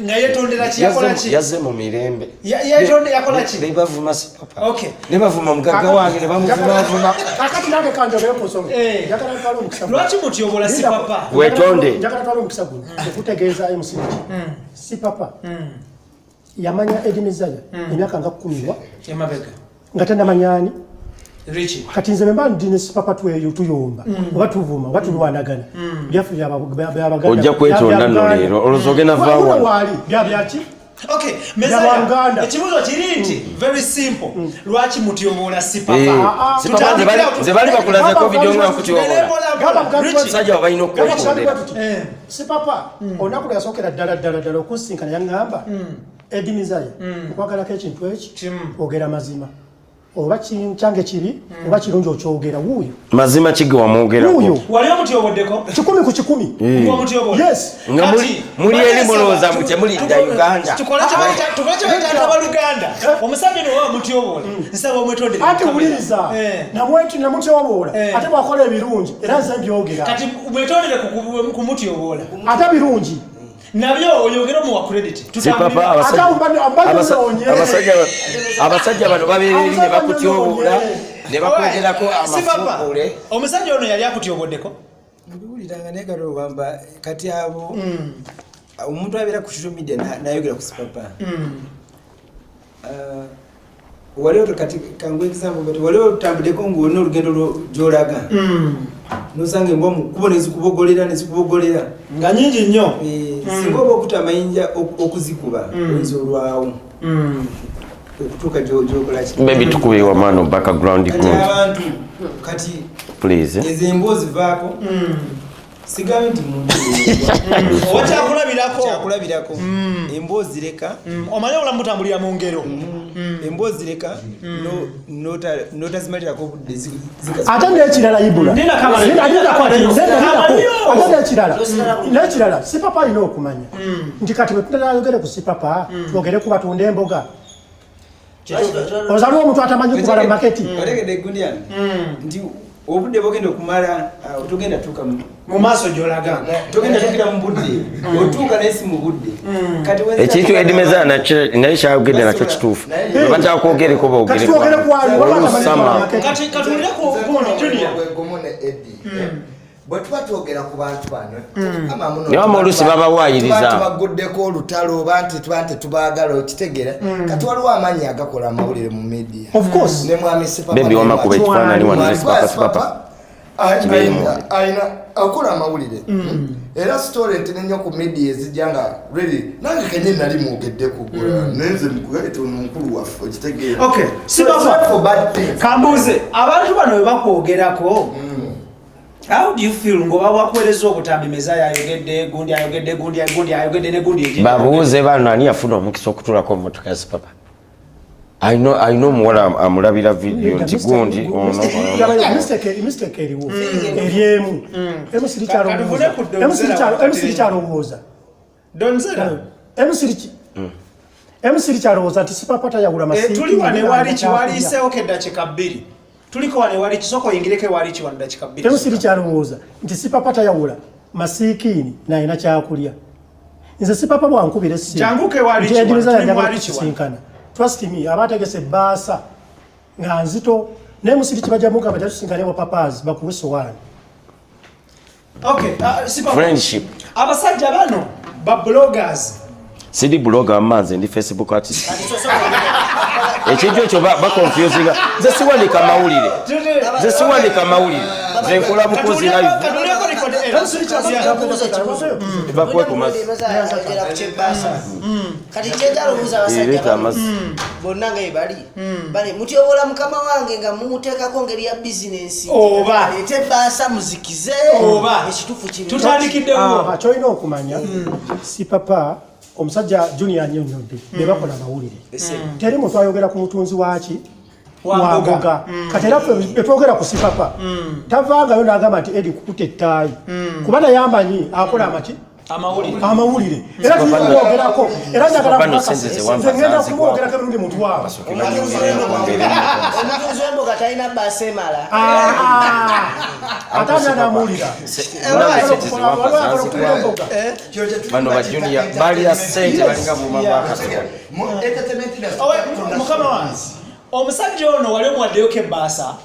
nga yetondera kiyakola ki yazze mu mirembe yetonde yakola ki ne bavuma Sipapa okay ne bavuma mugagga wange ne bamuvuma akati nange kanje beekusoma njagala twala omukisa lwaki mutyobola Sipapa wetonde njagala twala omukisa guno okutegeeza MCG Sipapa yamanya Edimizaya emyaka nga 10 emabega nga tannamanyani Richie kati nze memba ndine Sipapa tweyo tuyomba oba tuvuma oba tulwanagana byafu byabaganda ojja kwetonda nno leero oluzogena vaawa wali byaki okay mezaya ekibuzo kiri nti very simple lwaki mutyobola Sipapa nze bali bakulazeko video nga nkutyobola sajja balina okwetondera Sipapa olunaku lwe yasookera ddala okusinkana yaŋŋamba Edimizaya okwagalako ekintu eki ogera mazima oba kyange kibi oba kirungi okyogera wuuyo mazima kige wamwogerako wali omutyobodeko 10 ku 10 omutyobola yes nga muli eri mulowooza mu temulidda Uganda tukole Luganda omusajja no wa mutyobola nsaba omwetondere ate wuliriza namutyobola ate bwakola ebirungi era nze mbyogera kati mwetondere ku mutyobola ate birungi nabyo oyogera mu wa credit Sipapa abasajja bano babeeri ne bakutyobola ne bakwogerako amafuukule omusajja ono yali akutyoboddeko mbiwuliranga naye kati ogamba kati abo omuntu abeera ku social media nayogera ku Sipapa waliwo kati kangu example kati waliwo otambuddeko ng'olina olugendo gy'olaga nosanga embwa mukubo nezikubogolera nga nyingi nnyo singa oba okuta amayinja okuzikuba oyinza olwawo okutuuka gyokola maybe tukube wa man of background kati abantu kati please ezo embwa zivaako sigambe nti muntu kyakulabirako embwa zireka omanye obulamu butambulira mu ngero embwa zireka notazimalirako obudde ate n'ekirala Ibula n'ekirala Sipapa alina okumanya nti kati bwe tunayogere ku Sipapa twogere ku batunda emboga ozaliwo omuntu atamanyi kubala maketi otegedde egundi yange nti obudde bwogenda okumala togenda tuuka mu maaso gy'olaga togenda tukira mu budde otuuka naye si mu budde ekintu Edimizaya naye kyayogedde nakyo kituufu bataka kwogereko olusama katulire ku Junior bwe tuba twogera ku bantu bano niwama oluusi babawaayiriza baguddeko olutalo oba nti tubaagala okitegera kati waliwo amanyi agakola amawulire mu media of course ne mwami Sipapa bebi wamakuba ekifaananyi wano ne Sipapa aina akola amawulire era story ntene nnyo ku media ezijjanga really nange kenyini nali mwogedde kugula nenze mukugayita ono mukulu waffe okitegeera okay kambuze abantu bano bwe bakwogerako how do you feel ngoba bakuweereza obutambi Mezaya ayogedde gundi ayogedde ne gundi babuuze bano ani yafuna omukisa okutulako mmotoka ya Sipapa. I know muwala amulabira video nti gundi ono mistake eriwo eriemu emusiri kyalowooza emusiri kyalowooza nti Sipapa tayawula masiki tuli wane wali kiwaliiseewo keddakiika 2 tuliko wane wali kisoko yingireke wali kiwanda dakika 2 emusiri kyalowooza nti Sipapa tayawula masikiini nayina kyakulya nze Sipapa bwankubira essimu janguke wali kiwanda trust me abategese basa nga nzito nemusiri kibajamuka batatusinkanebo papas bakuwe sowani okay Sipapa friendship abasajja bano ba bloggers sidi blogger manze ndi Facebook artist ekintu ekyo bakonfusinga nze siwandika mawulire nze nkola bukozi live kati kyejalobuuza abasajja bonna nga ebali bale mutyobola mukama wange nga mumuteekako ngeri ya bizinensi oba ete baasa muzikize oba ekitufu kiri tutandikiddewo kyolina okumanya Sipapa omusajja junior nnyonnyodde be bakola amawulire teri muntu ayogera ku mutunzi waki wangoga kati era ffe twogera ku Sipapa tavangayo n'agamba nti edi kukuta ettaayi kuba naye amanyi akola amaki amawulire era tuyomwogerako era njagala nze ngenda kumwogerako ebirundi muntu waabo omutunzi w'emboga talina bbaasa emala atanya namuwulira bano bajuniya balya ssente balinga buuma bwakasoko mukama wange omusajja ono wali omuwaddeyoke ebbaasa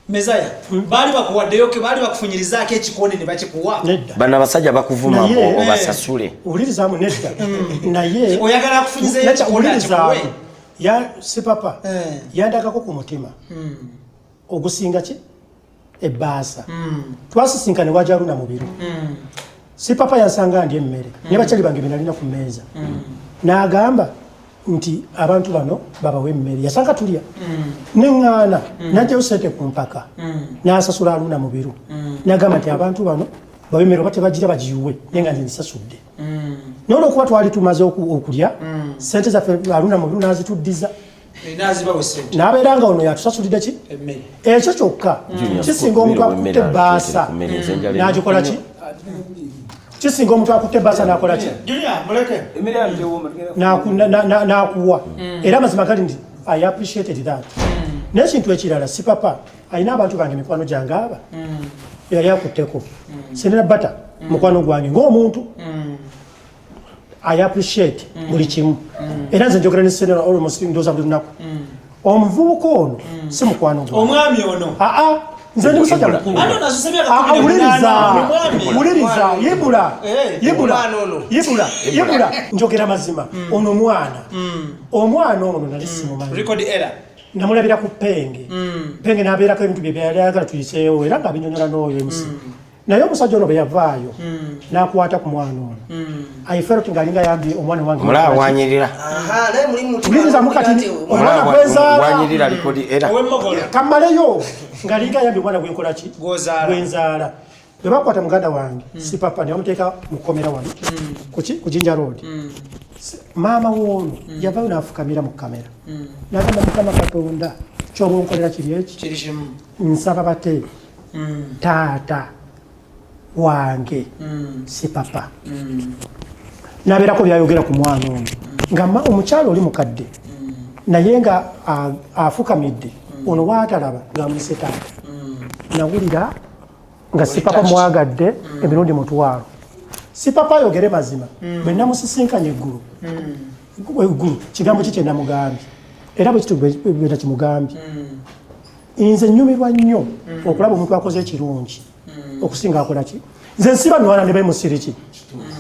Mezaya bali bakuwaddeyoke bali bakufunyirizaako ekikondi ne bakikuwa bano abasajja bakuvuma obasasule owulirizamu nedda naye oyagala kufunyizayo ekikondi akikuwe ya Sipapa yandagako ku mutima ogusinga ki ebbaasa twasisinkane wajaluna mu biro Sipapa yansanga ndi emmere ne bakyali bange be nalina ku mmeeza n'agamba nti abantu bano babawe emmere yasanga tulya neŋŋaana najjayo ssente ku mpaka n'asasula aluna mu biro n'agamba nti abantu bano bawe emmere oba tebagira bagiyiwe naye nga nze nzisasudde naye olwokuba twali tumaze okulya ssente zaffe aluna mu biro n'azituddiza n'abeera nga ono yatusasulidde ki ekyo kyokka kisinga omuntu akutte ebbaasa n'agikola ki kisinga omuntu akutte ebbaasa n'akola ki n'akuwa era amazima gali nti I appreciated that n'ekintu ekirala Sipapa alina abantu bange mikwano gyange aba yali akutteko Senera Bata mukwano gwange ng'omuntu I appreciate buli kimu era nze njogera ne Senera almost ndooza buli lunaku omuvubuka ono si mukwano gwange omwami ono nze ndi musajja mukulu wuliriza yibula njogera mazima ono omwana ono nali simumanyi namulabira ku Penge n'abeerako ebintu bye byali ayagala tuyiseewo era nga binyonyola n'oyo emusi naye omusajja ono bwe yavaayo n'akwata ku mwana ono I felt ng'alinga yambye omwana wange mulawanyirira wulirizamu kati omwana wanyirira likodi era kammaleyo ng'alinga yambye omwana gwenkola ki gwenzaala bwe bakwata muganda wange Sipapa ne bamuteeka mu kkomera wano ku Jinja Road maama w'ono yavaayo n'afukamira mu kamera n'agamba Mukama Katonda ky'oba onkolera kiri eki nsaba bate taata wange Sipapa n'abeerako byayogera ku mwana ono nga omukyalo oli mukadde naye nga afukamidde ono waatalaba ng'amuyise taata nawulira nga Sipapa mwagadde emirundi mutwalo Sipapa ayogere mazima bwe namusisinkanye eggulu kigambo ki kye namugambye era bwe kitu bwe nakimugambye nze nnyumirwa nnyo okulaba omuntu akoze ekirungi okusinga akola ki nze nsiba nwana ne bemusiriki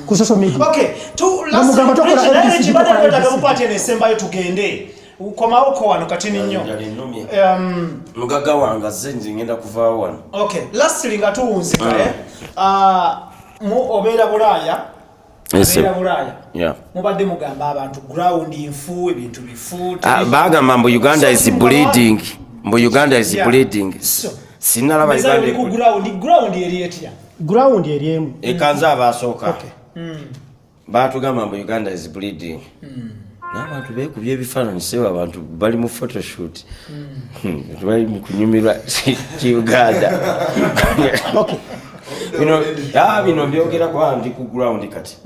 ku social media okay tu last mugamba tokola ABC tokola ABC tugende ukomawo ko wano katini nnyo mugaga wanga zenzi ngenda kuvaawo wano. Okay, lastly nga tuwunzika mu obeera Bulaaya. Obeera Bulaaya. Yeah. Mubadde mugamba abantu ground infu ebintu bifu. Bagamba mbu Uganda is bleeding. Mbu Uganda is bleeding. Sinalaba Uganda ku ground eri etya. Ground eri emu. Ekanza abasooka. Okay. Baatugamba mbu Uganda is bleeding. N'abantu beekubye ebifaananyi sewa abantu bali mu photoshoot. Bali mu kunyumirwa Uganda. Okay. Bino byogera kwa ndi ku ground kati.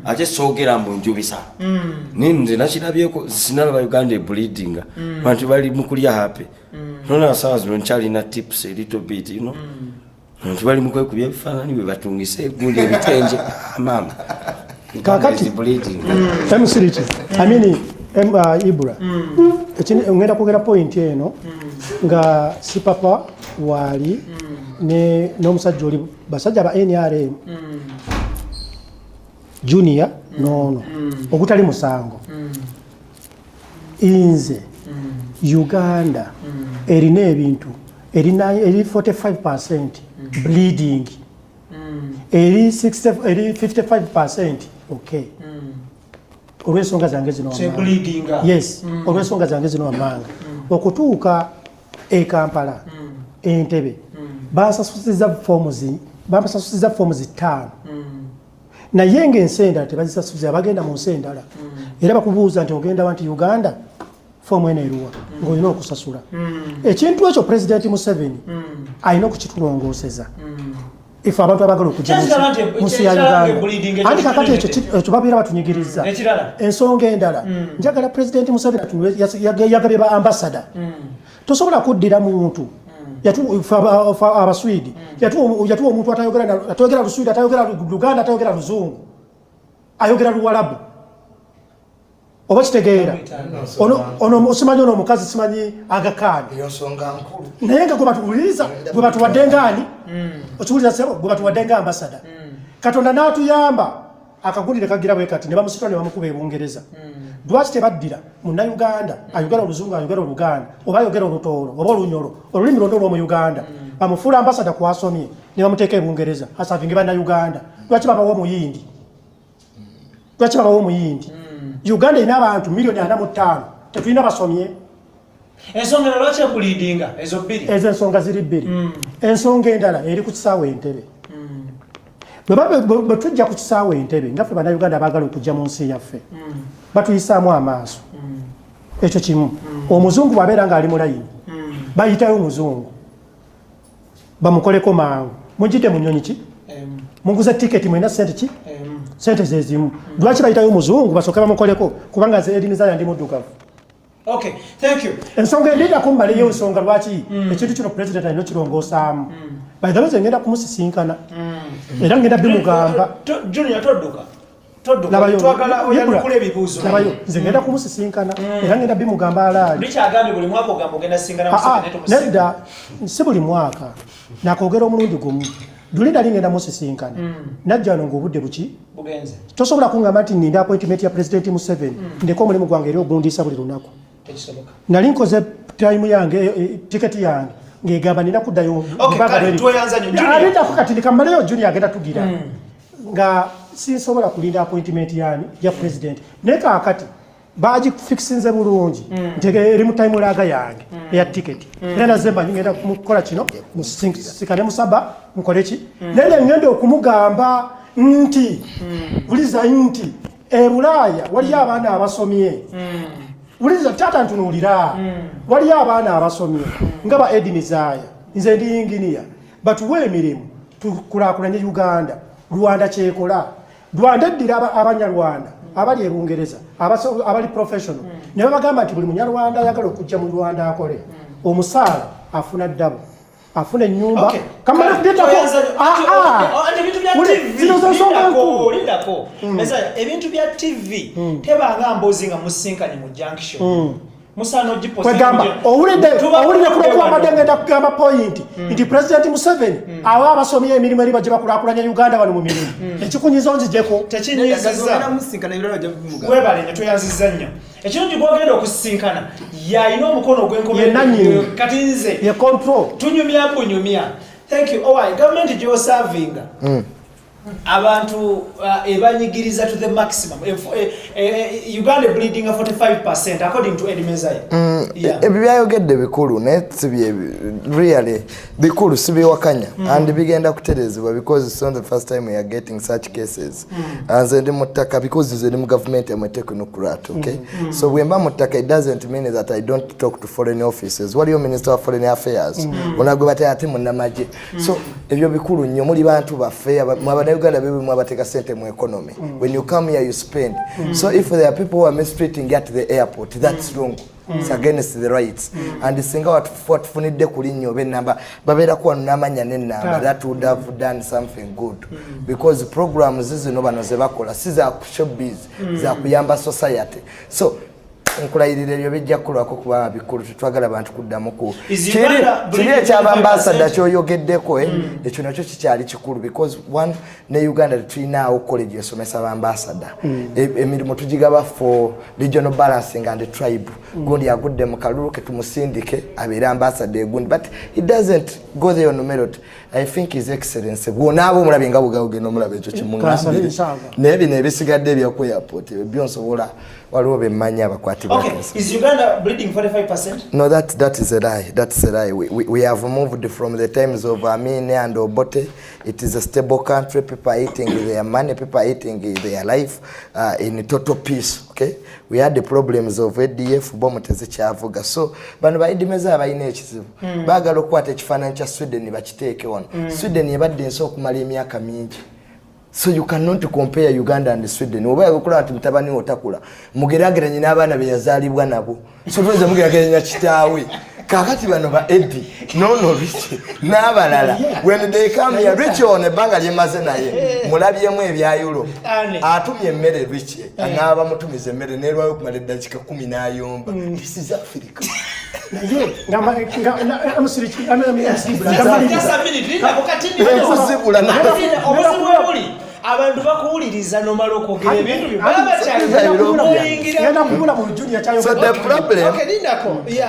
Ate soogera mbu njubisa. Ninze nakirabyeko sinalaba Uganda bleeding. Abantu bali mu kulya happy. Nona sawa zino nkyalina tips a little bit, you know. Abantu bali mu kwekubya ebifaananyi bwe batungise egundi ebitenje mama. Kakati Msiriti amini Ibra ngenda kwogera point eno nga si papa wali ne n'omusajja oli basajja ba NRM junior nono ogutali musango inze Uganda erina ebintu erina 45% bleeding eri 55%. Okay. Olw'ensonga zange zino wamanga. Yes. Olw'ensonga zange zino wamanga. Okutuuka e Kampala Entebbe basasusiza forms 5. Naye ng'ensendala tebazisasuza bagenda mu nsendala. Era bakubuuza nti ogenda wanti Uganda fomu eno eruwa ng'olina okusasula. Ekintu ekyo President Museveni alina okukitulongooseza. If abantu abagala okujja mu nsi ya Uganda andi kakati ekyo babeera batunyigiriza ensonga endala njagala President Museveni yagabye ba ambassador tosobola kuddira muntu abaswidi yatuwa omuntu atayogera Luswidi atayogera Luganda atayogera Luzungu ayogera Luwalabu oba kitegeera ono osimanyi ono omukazi simanyi agakaani naye nga gwe batuwuliriza gwe batuwadde ngaani okiwuliriza sebo gwe batuwadde nga ambasada Katonda n'atuyamba akagulire kagira bwe kati ne bamusitula ne bamukuba ebungereza lwaki tebaddira munnayuganda ayogera Oluzungu ayogera Oluganda oba ayogera Olutoolo oba Olunyolo olulimi lwonna olw'omu Uganda bamufuula ambasada kwasomye ne bamuteeka ebungereza asavinge bannayuganda lwaki babawo omuyindi Uganda ina abantu milioni 45 tetulina basomye. Ensonga lwaki bleedinga ezo bbiri. Ezo ensonga ziri bbiri. Ensonga endala eri ku kisaawe Entebbe. Bwe tujja ku kisaawe Entebbe ngaffe bannayuganda baagala okujja mu nsi yaffe. Batuyisaamu amaaso. Ekyo kimu. Omuzungu bw'abeera ng'ali mu layini bayitayo omuzungu bamukoleko mangu mujjidde mu nnyonyi ki muguza tiketi mwena sente ki sente zezimu lwaki bayitayo omuzungu basooke bamukoleko kubanga edini zayo ndi muddugavu. Okay, thank you. Ensonga endinda kummaleyo ensonga lwaki ekintu kino President alina kirongosaamu bayithawe ngenda kumusisinkana era ngenda bimugamba Junior todduka nze ngenda kumusisinkana era ngenda bimugamba alaali nedda si buli mwaka nakwogera omulundi gumu Duli nali ngenda musisinkana najja wano ng'obudde buki tosobola kungamba nti nninda appointment ya President Museveni ndeko omulimu gwange eri ogundisa buli lunaku nali nkoze time yange tiketi yange ng'egamba nina kuddayo alindako kati ndikamaleyo Junior agenda tugira nga sinsobola kulinda appointment yani ya President naye kaakati bagifixinze bulungi eri mu time laga yange eya tiketi era nazemba ngenda kumukola kino musikane musaba mukole ki naye ngende okumugamba nti uliza nti Bulaaya waliyo abaana abasomye uliza tata ntunuulira waliyo abaana abasomye nga ba Edini Zaaya nze ndi engineer batuwe emirimu tukulaakulanye Uganda Rwanda kyekola Rwanda eddira Abanyarwanda abali e Bungereza abali professional ne bagamba nti buli Munyarwanda ayagala okujja mu Rwanda akole omusaala afuna ddabo afuna ennyumba kamala ndetako ebintu bya TV tebanga mbozi nga musinkanye mu junction musano jipo kwegamba owulidde kuba madengenda kugamba point nti President Museveni awa abasomye emirimu eri bajja bakulakulanya Uganda wano mu mirimu ekikunyizo nzijeko tekinyizizza webale ne tweyanziza nnyo ekirungi gwogenda okusisinkana yalina omukono ogw'enkobe kati nze ye control tunyumya mbunyumya. Thank you. Government you're serving. Abantu ebanyigiriza to the maximum. Uganda bleeding 45% according to Eddie Mezaya. Ebyayogedde bikulu ne really bikulu sibiwakanya and bigenda kuterezebwa because it's not the first time we are getting such cases. As ndi mutaka because is the government am technocrat, okay? So wemba mutaka it doesn't mean that I don't talk to foreign officers. What do you Minister of Foreign Affairs? Onago batati munamaje. So ebyo bikulu nnyo muri bantu baffe mwabana Uganda bebe mwabateka sente mu economy. When you come here you spend. So if there are people who are mistreating at the airport, that's wrong. It's against the rights. And singa watufunidde kuli nnyo benamba babera kwa namanya nenamba that would have done something good. Because programs zino bano ze bakola siza showbiz za kuyamba society. So nkulayirira ebyo bijja kulwako kuba bikulu twagala abantu kuddamu ku kiri ekyabambasada kyoyogeddeko ekyo nakyo kikyali kikulu because one ne Uganda tulinawo college esomesa bambasada emirimu tugigaba for regional balancing and tribe gundi agudde mu kalulu ke tumusindike abeera ambasada egundi but it doesn't go there on merit. I think his excellency bwonaabo omulabe nga bugawogenda omulabe ekyo kimungambire nebino ebisigadde ebyaku airport byonsobola waliwo bemmanya abakwati. Okay, is Uganda bleeding 45%? No, that is a lie. That's a lie. We have moved from the times of Amin and Obote. It is a stable country. People are eating their money. People are eating their life in total peace. Okay, we had the problems of ADF bomoteze kyavuga. So bano bayidimeza abayina ekizibu bagala okwata ekifaananyi kya Sweden bakiteeke wano. Sweden yabadde ensi okumala emyaka mingi. So you cannot compare Uganda and Sweden. Oba yakula ati mtabani otakula. Mugerageranye n'abaana be yazaalibwa nabo. So tuweza mugerageranye kitaawe. Kakati bano ba Eddie no Richie n'abalala when they come here Richie on ebanga lyemaze naye mulabyemu ebya Euro atumye emmere Richie anaaba mutumize emmere nerwayo kumala eddakiika 10 n'ayomba. This is Africa. Abantu bakuwuliriza nomala okwogera ebintu byo baba bakyagenda kubula mu junior chayo. So the problem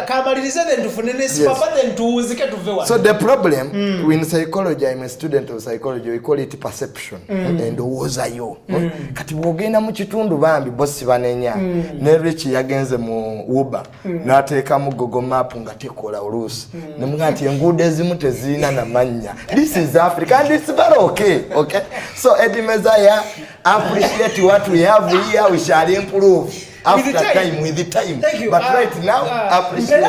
kamalirize then tufune ne sipapa then tuwuzike tuve wano. So the problem in psychology, I'm a student of psychology, we call it perception and wozayo. Kati bwogenda mu kitundu bambi bossi banenya ne Richie yagenze mu Uber n'ateeka mu Google Map nga tekola oluusi ne mugati enguudo ezimu tezina na manya. This is Africa and it's very okay. So Eddie Mezaya, appreciate what we have here, we shall improve after time, with the time. Thank you. But right now, appreciate.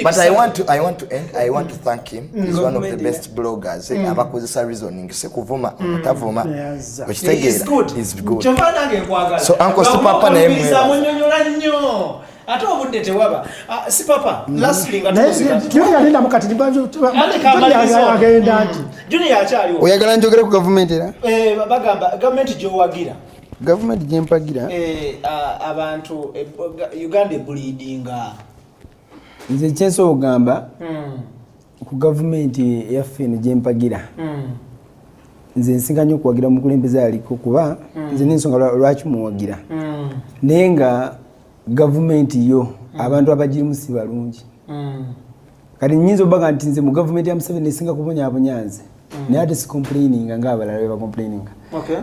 But I want to end. I want to thank him. He's one of the best bloggers. Abakozesa reasoning. Sekuvuma, mutavuma. He's good. He's good. So Uncle Sipapa na yemwe. Ate obudde tewaba si papa lastly nga junior linda mukati nibanjo agenda ati junior akyaliwo oyagala njogere ku government era bagamba government gyowagira government gyempagira abantu Uganda bleedinga nze kyenso ogamba ku government yaffe ne gyempagira nze nsinga okuwagira mukulembeze aliko kuba nze n'ensonga lwaki muwagira naye nga government yo abantu abagirimu si balungi kati nyinzo baga nti nze mu government ya Museveni nesinga kubonya abonyanze naye ate si complaining nga abalala ba complaining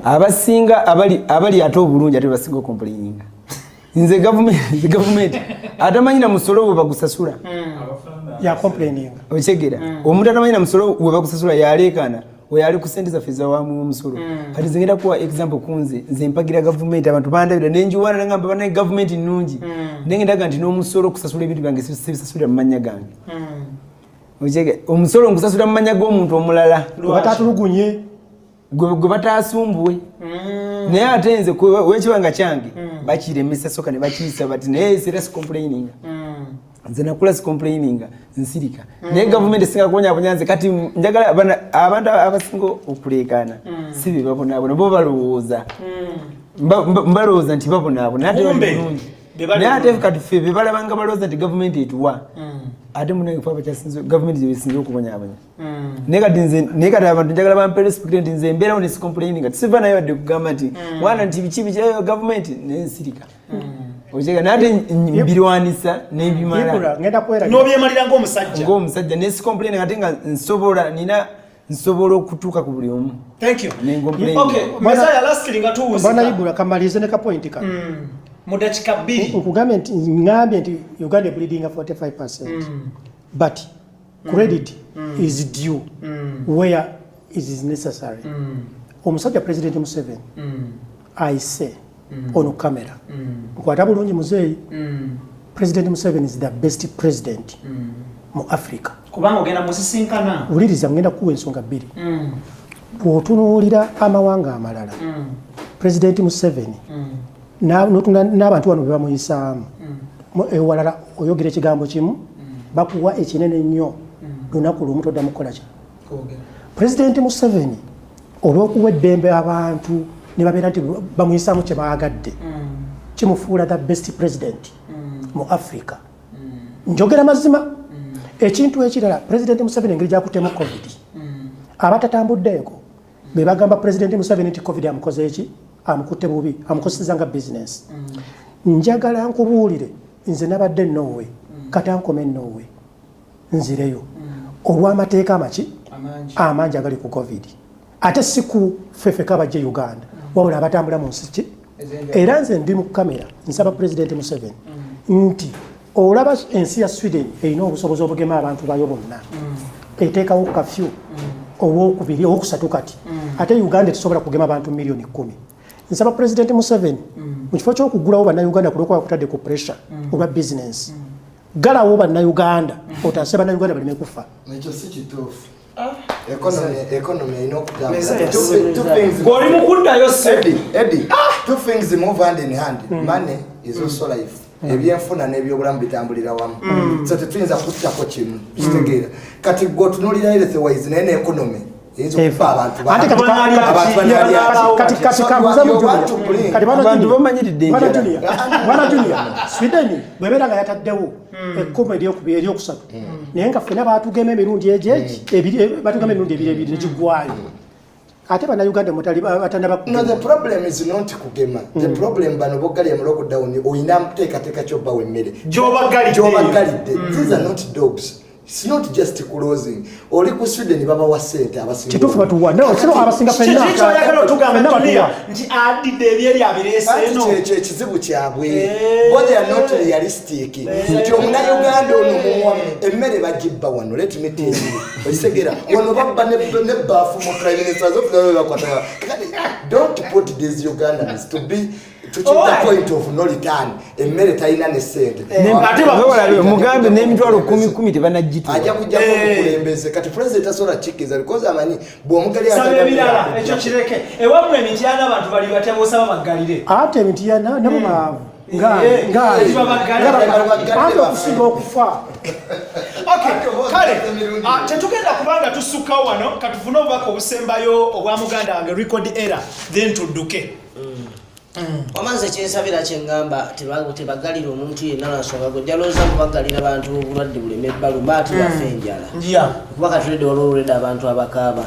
abasinga abali ato obulungi ate basinga complaining nze government atamanyina musolo we bagusasula ya complaining ochegera omuntu atamanyina musolo we bagusasula yalekana oyali kusendeza feza wa mu musolo kati zingenda kuwa example kunze nze mpagira government abantu bandabira nenjiwana ngamba bana government nungi nengendaga nti no musolo kusasula ebintu byange sibisasula mmanya gange ochege omusolo ngusasula mmanya g'omuntu omulala batatulugunye gwe batasumbuwe naye ate nze wekibanga kyange bakiremesa soka ne bakiyisa bati naye serious complaining nze nakula si complaining nsirika naye government singa kubonya abonyanze kati njagala abantu abasinga okuleekana sibi babona bo balowooza Mbalowooza nti babonaabo naye ate kati ffe be balabanga balowooza nti gavumenti etuwa ate munange fe abakyasinze gavumenti gye besinze okubonyabonya naye kati abantu njagala bampe respect nti nze mbeerawo ne sicomplaini nga tisiva naye wadde kugamba nti wana nti biki bikyayo gavumenti naye nsirika okyega naye ate mbirwanisa nembimala n'obyemalira ng'omusajja ne sicomplaini ate nga nsobola okutuuka ku buli omu. Thank you. Okay, Messiah lastly nga tuwuzika. Bwana Ibula kamalize ne ka point ka. Mudachika 2. Ukugambye nti ngambye nti Uganda bleeding 45%. But credit is due where it is necessary. Omusajja President Museveni I say on camera. Nkwata bulungi muzeeyi. President Museveni is the best president mu Africa. Kubanga ogenda musisinkana. Uliriza ngenda kuwa ensonga bbiri. Bw'otunuulira amawanga amalala. President Museveni n'abantu wano be bamuyisaamu. Ewalala oyogera ekigambo kimu bakuwa ekinene nnyo lunaku lumu toddamu kukola ki. President Museveni olw'okuwa eddembe abantu ne babeera nti bamuyisaamu kye baagadde kimufuula the best president mu Africa. Njogera mazima. Ekintu ekirala President Museveni engeri gyakutemu COVID abatatambuddeeko be bagamba President Museveni nti COVID amukoze eki amukutte bubi amukozeseza nga business. Njagala nkubuulire nze nabadde Norway kati ankome Norway nzireyo olw'amateeka amaki amangi agali ku COVID ate si ku ffeffeka abajje Uganda wabula abatambula mu nsi ki era nze ndi mu kamera nsaba President Museveni nti olaba ensi ya Sweden erina obusobozi obugema abantu bayo bonna eteekawo kafyu owokubiri owokusatu kati ate Uganda tusobola kugema abantu milioni 10. Nsaba President Museveni mu kifo ky'okugulawo bannayuganda kulwokuba kutadde ku pressure olwa business galawo bannayuganda otaase bannayuganda baleme kufa. Ekyo si kituufu. Economy inokutambula. Goli mukuddayo Eddie, two things move hand in hand. Money is also life. Ebyenfuna n'ebyobulamu bitambulira wamu. So tetuyinza kuttako kimu kitegeera kati gwotunulira health wise naye n'economy abantu bamanyiridde bwana Junior Sweden bwebeera nga yataddewo ekkomo eryokusatu naye nga ffena baatugema emirundi batugema emirundi ebiri negigwayo ate bannayuganda batandaba. No, the problem is not kugema. The problem bano bogali mu lockdown oyina muteekateeka ky'obbawo emmere gy'obagalidde. These are not dogs. It's not just closing. Oli ku Sweden baba wa sente abasinga. Kitufu batuwa. No, sino abasinga fenna. Kyakalo tugamba nti adidde ebyeri abirese eno. Ekizibu kyabwe. But they are not realistic. Nti omunnayuganda ono mumuwa emmere bagibba wano. Let me tell you. Olisegera. Wano babba ne baafu mu prime minister z'okuzawe bakwata. Don't put these Ugandans to be to the point of no return. Emmere tayina ne sente. Mugambe n'emitwalo 10 tebanagitwa. Ajja kujja kukulembeze kati president asola chikiza because amani bw'omugali akagabira ekyo kireke ewamwe emityana abantu bali batebosaba bagalire ate emityana nabo baavu ate okusinga okufa. Kale tetugenda kubanga tusukkawo wano katufune obubaka obusembayo obwa muganda wange record error then tudduke. Omanze kyensabira kyengamba tebagalira omuntu yenna nansonga gwe jalooza kubagalira abantu obulwadde buleme baluma ati bafe enjala kuba katulede olwolwedde abantu abakaaba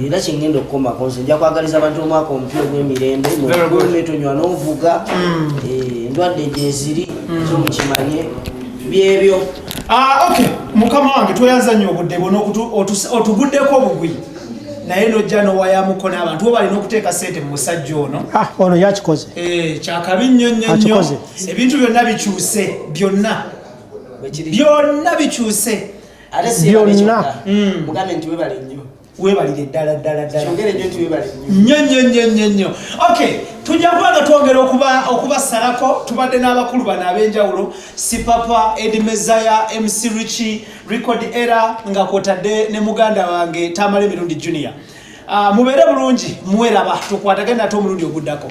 era kyengenda okukomako nze nja kwagaliza abantu omwaka omupya ogw'emirembe mukuume tonywa n'ovuga endwadde gyeziri zomukimanye byebyo. Okay mukama wange tweyanza nnyo obudde buno otuguddeko obugwi naye nojja nowayamuko n'abantu balina okuteeka sente mu musajja ono. Ono yakikoze. Kyakabi nnyo ebintu byonna bikyuse byonna bikyuse byonna. Mugambe nti webale nnyo. Webalire ddala. Kyongere nnyo nti webale nnyo. Nnyo. Okay, tujja kubanga twongera okubasalako tubadde n'abakulu bano ab'enjawulo Sipapa Eddie Messiah MC Richie record error nga kwotadde ne muganda wange Tamale Mirundi Junior. Mubeere bulungi muweraba tukwatagenda ate omulundi oguddako.